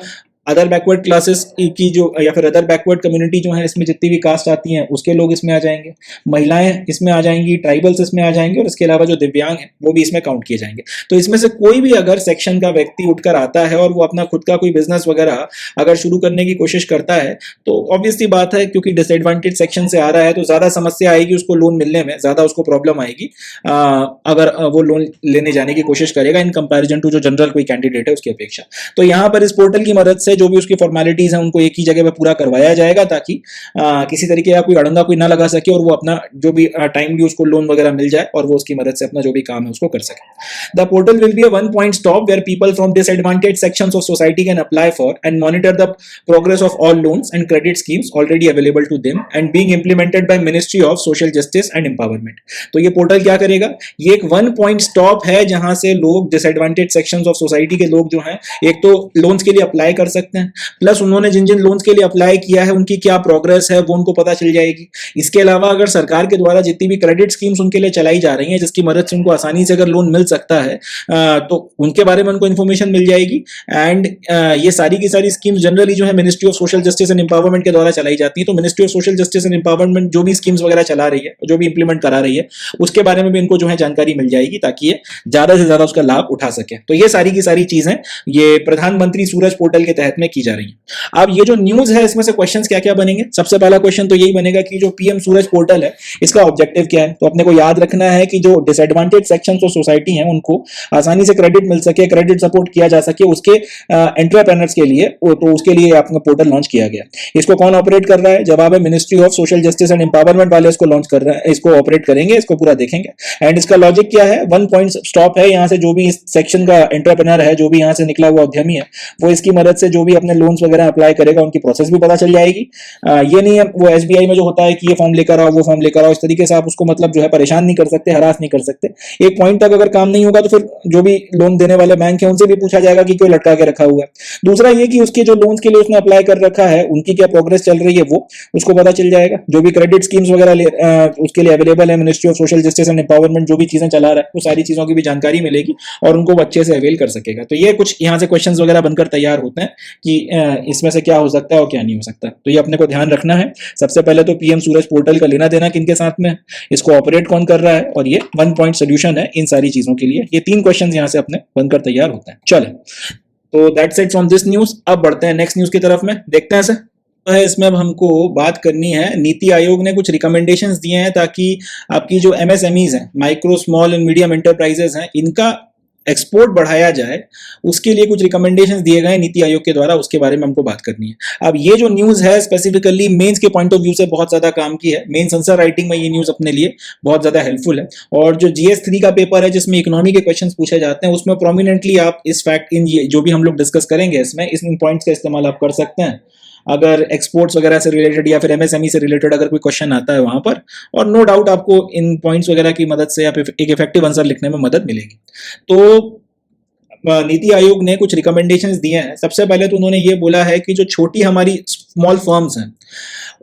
अदर बैकवर्ड क्लासेस की जो या फिर अदर बैकवर्ड कम्युनिटी जो है इसमें जितनी भी कास्ट आती हैं उसके लोग इसमें आ जाएंगे, महिलाएं इसमें आ जाएंगी, ट्राइबल्स इसमें आ जाएंगे, और इसके अलावा जो दिव्यांग हैं वो भी इसमें काउंट किए जाएंगे। तो इसमें से कोई भी अगर सेक्शन का व्यक्ति उठकर आता है और वो अपना खुद का कोई बिजनेस वगैरह अगर शुरू करने की कोशिश करता है तो ऑब्वियसली बात है, क्योंकि डिसएडवांटेज सेक्शन से आ रहा है तो ज्यादा समस्या आएगी उसको लोन मिलने में, ज्यादा उसको प्रॉब्लम आएगी अगर वो लोन लेने जाने की कोशिश करेगा इन कंपैरिजन टू जो जनरल कोई कैंडिडेट है उसकी अपेक्षा। तो यहाँ पर इस पोर्टल की मदद से जो भी उसकी फॉर्मेलिटीज हैं उनको एक ही जगह पे पूरा करवाया जाएगा ताकि किसी तरीके का कोई अड़ंगा कोई ना लगा सके और वो अपना जो भी टाइमली उसको लोन वगैरह मिल जाए और वो उसकी मदद से अपना जो भी काम है उसको कर सके। The portal will be a one point stop where people from disadvantage sections of society can apply for and monitor the progress of all loans and credit schemes already available to them and being implemented by ministry of social justice and empowerment. तो ये portal क्या करेगा, ये एक one point stop है जहां से लोग डिसएडवांटेज सेक्शंस ऑफ सोसाइटी के लोग जो हैं एक तो लोन्स के लिए अप्लाई कर सकते हैं, प्लस उन्होंने जिन जिन लोन्स के लिए अप्लाई किया है उनकी क्या प्रोग्रेस है वो उनको पता चल जाएगी। इसके अलावा अगर सरकार के द्वारा जितनी भी क्रेडिट स्कीम्स उनके लिए चलाई जा रही हैं जिसकी मदद से उनको आसानी से अगर लोन मिल सकता है तो उनके बारे में उनको इन्फॉर्मेशन मिल जाएगी। एंड ये सारी की सारी स्कीम्स जनरली जो है ministry of social justice and empowerment के द्वारा चलाई जाती है। तो ministry of social justice and empowerment जो भी स्कीम्स वगैरह चला रही है, जो भी इंप्लीमेंट करा रही है, उसके बारे में भी इनको जो है जानकारी मिल जाएगी ताकि ये ज्यादा से ज्यादा उसका लाभ उठा सके। तो ये सारी की सारी चीजें ये प्रधानमंत्री सूरज पोर्टल के तहत में की जा रही है। अब ये जो न्यूज है इसमें से क्वेश्चंस क्या क्या बनेंगे, सबसे पहला क्वेश्चन तो यही बनेगा कि जो पीएम सूरज पोर्टल है इसका ऑब्जेक्टिव क्या है। तो अपने को याद रखना है कि जो डिसएडवांटेज सेक्शंस ऑफ सोसाइटी हैं उनको आसानी से क्रेडिट मिल सके, क्रेडिट सपोर्ट किया जा सके उसके एंटरप्रेन्योर्स के लिए, तो उसके लिए आपका पोर्टल लॉन्च किया गया। इसको कौन ऑपरेट कर रहा है, जवाब है ministry of social justice and empowerment वाले इसको लॉन्च कर रहे हैं, इसको ऑपरेट करेंगे, इसको पूरा देखेंगे। एंड इसका लॉजिक क्या है, वन पॉइंट स्टॉप है, यहाँ से जो भी इस सेक्शन का एंटरप्रेन्योर है, जो भी यहाँ से निकला हुआ उद्यमी है, वो इसकी मदद से जो भी अपने लोन्स वगैरह अप्लाई करेगा उनकी प्रोसेस भी पता चल जाएगी। ये नहीं है वो एसबीआई में जो होता है कि ये फॉर्म लेकर आओ वो फॉर्म लेकर आओ, इस तरीके से आप उसको मतलब जो है परेशान नहीं कर सकते, हरास नहीं कर सकते। एक पॉइंट तक अगर काम नहीं होगा तो फिर जो भी लोन देने वाले बैंक है उनसे भी पूछा जाएगा कि क्यों लटका के रखा हुआ है। दूसरा ये कि उसके जो लोन्स के लिए उसने अप्लाई कर रखा है उनकी क्या प्रोग्रेस चल रही है वो उसको पता चल जाएगा। जो भी क्रेडिट स्कीम्स वगैरह उसके लिए अवेलेबल है, ministry of social justice and empowerment जो भी चीजें चला रहा है वो सारी चीजों की भी जानकारी मिलेगी और उनको अच्छे से अवेल कर सकेगा। तो ये कुछ यहाँ से क्वेश्चंस वगैरह बनकर तैयार होते हैं कि इसमें से क्या हो सकता है और क्या नहीं हो सकता। तो ये अपने को ध्यान रखना है। सबसे पहले तो पीएम सूरज पोर्टल का लेना देना किनके साथ में, इसको ऑपरेट कौन कर रहा है, और ये वन पॉइंट सोल्यूशन है इन सारी चीजों के लिए। ये तीन क्वेश्चन यहाँ से अपने बनकर तैयार होते हैं। चले तो that's it from this news. अब बढ़ते हैं नेक्स्ट न्यूज की तरफ में, देखते हैं सर है इसमें अब हमको बात करनी है। नीति आयोग ने कुछ रिकमेंडेशंस दिए हैं ताकि आपकी जो एमएसएमईज हैं, micro small and medium enterprises हैं, इनका एक्सपोर्ट बढ़ाया जाए, उसके लिए कुछ रिकमेंडेशंस दिए गए नीति आयोग के द्वारा, उसके बारे में हमको बात करनी है। अब ये जो न्यूज़ है स्पेसिफिकली मेंस के पॉइंट ऑफ व्यू से बहुत ज़्यादा काम की है। मेंस आंसर राइटिंग में ये न्यूज़ अपने लिए बहुत ज़्यादा हेल्पफुल है। और जो GS3 का पेपर है जिसमें इकोनॉमी के क्वेश्चन पूछे जाते हैं उसमें प्रोमिनेंटली आप इस फैक्ट इन ये जो भी हम लोग डिस्कस करेंगे इसमें इन पॉइंट्स का इस्तेमाल आप कर सकते हैं अगर एक्सपोर्ट्स वगैरह से रिलेटेड या फिर एमएसएमई से रिलेटेड अगर कोई क्वेश्चन आता है वहां पर, और नो डाउट आपको इन पॉइंट्स वगैरह की मदद से आप एक इफेक्टिव आंसर लिखने में मदद मिलेगी। तो नीति आयोग ने कुछ रिकमेंडेशंस दिए हैं। सबसे पहले तो उन्होंने ये बोला है कि जो छोटी हमारी स्मॉल फर्म्स हैं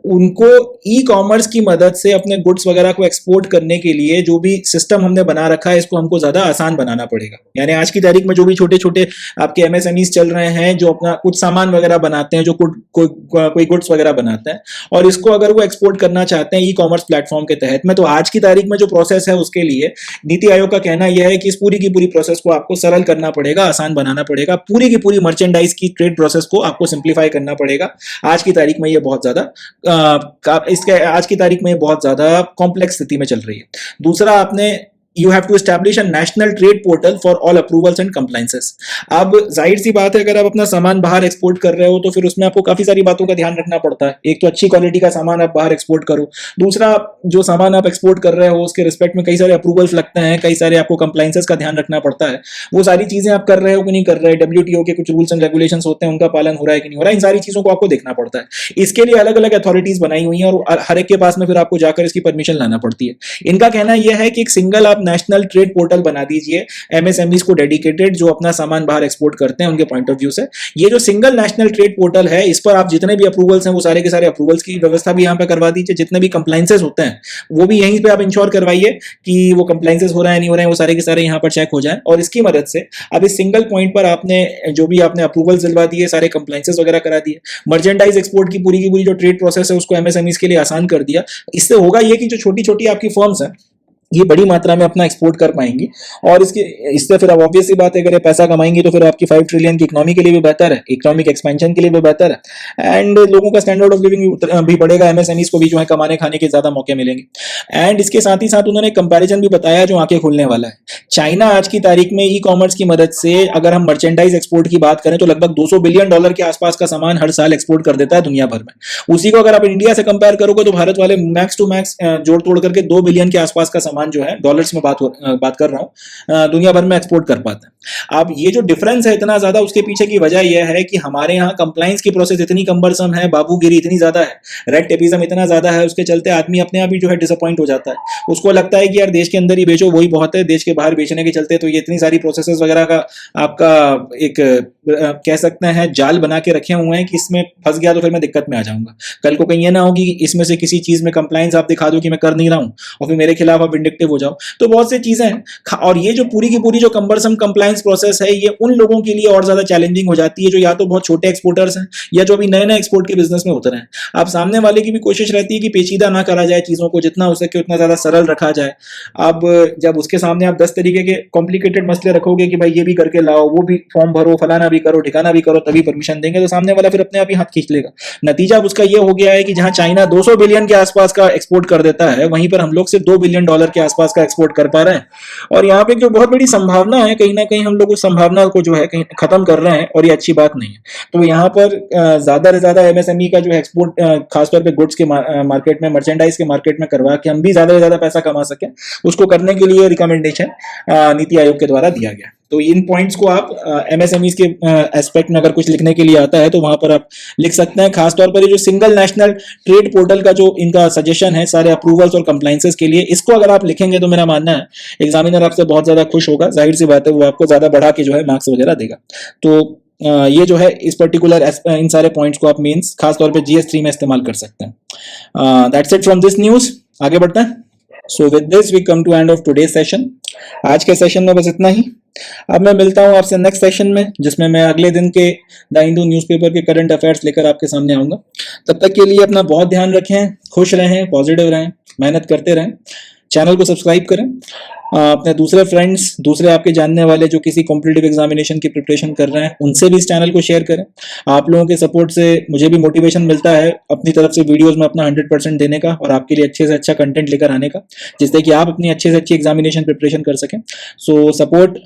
उनको ई कॉमर्स की मदद से अपने गुड्स वगैरह को एक्सपोर्ट करने के लिए जो भी सिस्टम हमने बना रखा है इसको हमको ज़्यादा आसान बनाना पड़ेगा। यानी आज की तारीख में जो भी छोटे छोटे आपके एमएसएमईज चल रहे हैं जो अपना कुछ सामान वगैरह बनाते हैं, जो कोई गुड्स वगैरह बनाते हैं, और इसको अगर वो एक्सपोर्ट करना चाहते हैं ई कॉमर्स प्लेटफॉर्म के तहत में, तो आज की तारीख में जो प्रोसेस है उसके लिए नीति आयोग का कहना यह है कि इस पूरी की पूरी प्रोसेस को आपको सरल करना पड़ेगा, आसान बनाना पड़ेगा। पूरी की पूरी मर्चेंडाइज की ट्रेड प्रोसेस को आपको सिंप्लीफाई करना पड़ेगा। आज की तारीख में ये बहुत ज़्यादा इसके आज की तारीख में बहुत ज्यादा कॉम्प्लेक्स स्थिति में चल रही है। दूसरा आपने You have to establish a national trade portal for all approvals and compliances। अब जाहिर सी बात है अगर आप अपना सामान बाहर एक्सपोर्ट कर रहे हो तो फिर उसमें आपको काफी सारी बातों का ध्यान रखना पड़ता है। एक तो अच्छी क्वालिटी का सामान आप बाहर एक्सपोर्ट करो, दूसरा जो सामान आप एक्सपोर्ट कर रहे हो उसके रिस्पेक्ट में कई सारे अप्रूवल्स लगते हैं, कई सारे आपको कंप्लाइंसेस का ध्यान रखना पड़ता है। वो सारी चीजें आप कर रहे हो कि नहीं कर रहे, WTO के कुछ रूल्स एंड रेगुलेशन होते हैं उनका पालन हो रहा है कि नहीं हो रहा है, इन सारी चीजों को आपको देखना पड़ता है। इसके लिए अलग अलग अथॉरिटीज बनाई हुई हैं और हर एक के पास में फिर आपको जाकर इसकी परमिशन लाना पड़ती है। इनका कहना यह है कि एक सिंगल आप नेशनल ट्रेड पोर्टल बना दीजिए एमएसएमईज को डेडिकेटेड, जो अपना सामान बाहर एक्सपोर्ट करते हैं उनके पॉइंट ऑफ व्यू से। ये जो सिंगल नेशनल ट्रेड पोर्टल है, इस पर आप जितने भी अप्रूवल्स हैं वो सारे के सारे अप्रूवल्स की व्यवस्था भी यहाँ पे करवा दीजिए। जितने भी कंप्लाइंसेस होते हैं वो भी यहीं पे आप इंश्योर करवाइए कि वो कंप्लाइंसेस हो रहा है नहीं हो रहे हैं, वो सारे के सारे यहाँ पर चेक हो जाए। और इसकी मदद से अब इस सिंगल पॉइंट पर आपने जो भी आपने अप्रूवल्स दिलवा दिए, सारे कंप्लाइंसेस वगैरह करा दिए, मर्चेंडाइज एक्सपोर्ट की पूरी जो ट्रेड प्रोसेस है उसको एमएसएमईज के लिए आसान कर दिया। इससे होगा ये कि जो छोटी छोटी आपकी फर्म्स हैं ये बड़ी मात्रा में अपना एक्सपोर्ट कर पाएंगी, और इससे फिर अब ऑब्वियस सी बात है, अगर ये पैसा कमाएंगी तो फिर आपकी 5 ट्रिलियन की इकोनॉमी के लिए भी बेहतर है, इकोनॉमिक एक्सपेंशन के लिए भी बेहतर है, एंड लोगों का स्टैंडर्ड ऑफ लिविंग भी बढ़ेगा, एमएसएमईज को भी जो है कमाने खाने के ज्यादा मौके मिलेंगे। एंड इसके साथ ही साथ उन्होंने कंपैरिजन भी बताया जो आंखें खोलने वाला है। चाइना आज की तारीख में ई कॉमर्स की मदद से अगर हम मर्चेंडाइज एक्सपोर्ट की बात करें तो लगभग $200 बिलियन के आसपास का सामान हर साल एक्सपोर्ट कर देता है दुनिया भर में। उसी को अगर आप इंडिया से कंपेयर करोगे तो भारत वाले मैक्स टू मैक्स जोड़ तोड़ करके 2 बिलियन के आसपास का सामान जो है, डॉलर्स में बात कर रहा हूं, दुनिया भर में एक्सपोर्ट कर पाते हैं। अब ये जो डिफरेंस है इतना ज्यादा, उसके पीछे की वजह यह है कि हमारे यहाँ कंप्लाइंस की प्रोसेस इतनी कम्बरसम है, बाबूगिरी इतनी ज्यादा है, रेड टेपिज्म इतना ज्यादा है, उसके चलते आदमी अपने आप ही जो है डिसअपॉइंट हो जाता है। उसको लगता है कि यार देश के अंदर ही बेचो वही बहुत है, देश के बाहर बेचने के चलते तो ये इतनी सारी प्रोसेसेस वगैरह का आपका एक कह सकते हैं जाल बना के रखे हुए हैं कि इसमें फंस गया तो फिर मैं दिक्कत में आ जाऊंगा। कल को कहीं ये ना हो कि इसमें से किसी चीज में कंप्लाइंस आप दिखा दो कि मैं कर नहीं रहा हूं और फिर मेरे खिलाफ आप विंडिक्टिव हो जाओ। तो बहुत सी चीजें हैं, और ये जो पूरी की पूरी जो कंबरसम कंप्लायंस प्रोसेस है ये उन लोगों के लिए और ज्यादा चैलेंजिंग हो जाती है जो या तो बहुत छोटे एक्सपोर्टर्स हैं या जो अभी नए नए एक्सपोर्ट के बिजनेस में उतरे हैं। आप सामने वाले की भी कोशिश रहती है कि पेचीदा ना करा जाए चीजों को, जितना हो सके उतना ज्यादा सरल रखा जाए। अब जब उसके सामने आप 10 तरीके के कॉम्प्लिकेटेड मसले रखोगे कि भाई ये भी करके लाओ, वो भी फॉर्म भरो, फलाना भी करो, ठिकाना भी करो, तभी परमिशन देंगे, तो सामने वाला फिर अपने आप ही हाथ खींच लेगा। नतीजा उसका ये हो गया है कि जहां चाइना 200 बिलियन के आसपास का एक्सपोर्ट कर देता है, वहीं पर हम लोग सिर्फ $2 बिलियन के आसपास का एक्सपोर्ट कर पा रहे हैं। और यहाँ पे जो बहुत बड़ी संभावना है, कहीं ना कहीं हम लोग उस संभावना को जो है कहीं खत्म कर रहे हैं, और ये अच्छी बात नहीं है। तो यहाँ पर ज्यादा से ज्यादा एमएसएमई का जो है एक्सपोर्ट खासतौर पे गुड्स के मार्केट में, मर्चेंडाइज के मार्केट में करवा के हम भी ज्यादा से ज्यादा पैसा कमा सकें, उसको करने के लिए रिकमेंडेशन नीति आयोग के द्वारा दिया गया। तो इन पॉइंट्स को आप एमएसएमईज के एस्पेक्ट में अगर कुछ लिखने के लिए आता है तो वहां पर आप लिख सकते हैं। खासतौर पर ये जो सिंगल नेशनल ट्रेड पोर्टल का जो इनका सजेशन है सारे अप्रूवल्स और कंप्लाइंसेस के लिए, इसको अगर आप लिखेंगे तो मेरा मानना है एग्जामिनर आपसे बहुत ज्यादा खुश होगा। जाहिर सी बात है वो आपको ज्यादा बढ़ा के जो है मार्क्स वगैरह देगा। तो ये जो है इस पर्टिकुलर इन सारे पॉइंट्स को आप मीन्स खासतौर पर GS3 में इस्तेमाल कर सकते हैं। That's it from this news. आगे बढ़ते हैं। So with this we come to end of today session. आज के सेशन में बस इतना ही। अब मैं मिलता हूं आपसे नेक्स्ट सेशन में, जिसमें मैं अगले दिन के द हिंदू न्यूज़पेपर के करंट अफेयर्स लेकर आपके सामने आऊंगा। तब तक के लिए अपना बहुत ध्यान रखें, खुश रहें, पॉजिटिव रहें, मेहनत करते रहें, चैनल को सब्सक्राइब करें, अपने दूसरे फ्रेंड्स, दूसरे आपके जानने वाले जो किसी कॉम्पिटिटिव एग्जामिनेशन की प्रिपरेशन कर रहे हैं उनसे भी इस चैनल को शेयर करें। आप लोगों के सपोर्ट से मुझे भी मोटिवेशन मिलता है अपनी तरफ से वीडियोस में अपना 100% देने का और आपके लिए अच्छे से अच्छा कंटेंट लेकर आने का, जिससे कि आप अपनी अच्छे से अच्छी एग्जामिनेशन प्रिपरेशन कर सकें। So support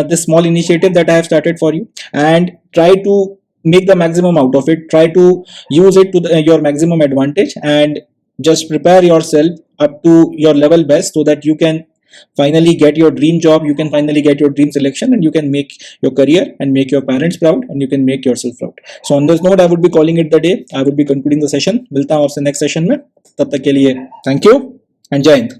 this small initiative that I have started for you and try to make the maximum out of it, try to use it to your maximum advantage, and just prepare yourself up to your level best so that you can finally get your dream job, you can finally get your dream selection, and you can make your career and make your parents proud, and you can make yourself proud. So on this note I would be calling it the day. I would be concluding the session. मिलता हूं आपसे next session में, तब तक के लिए thank you and Jai Hind.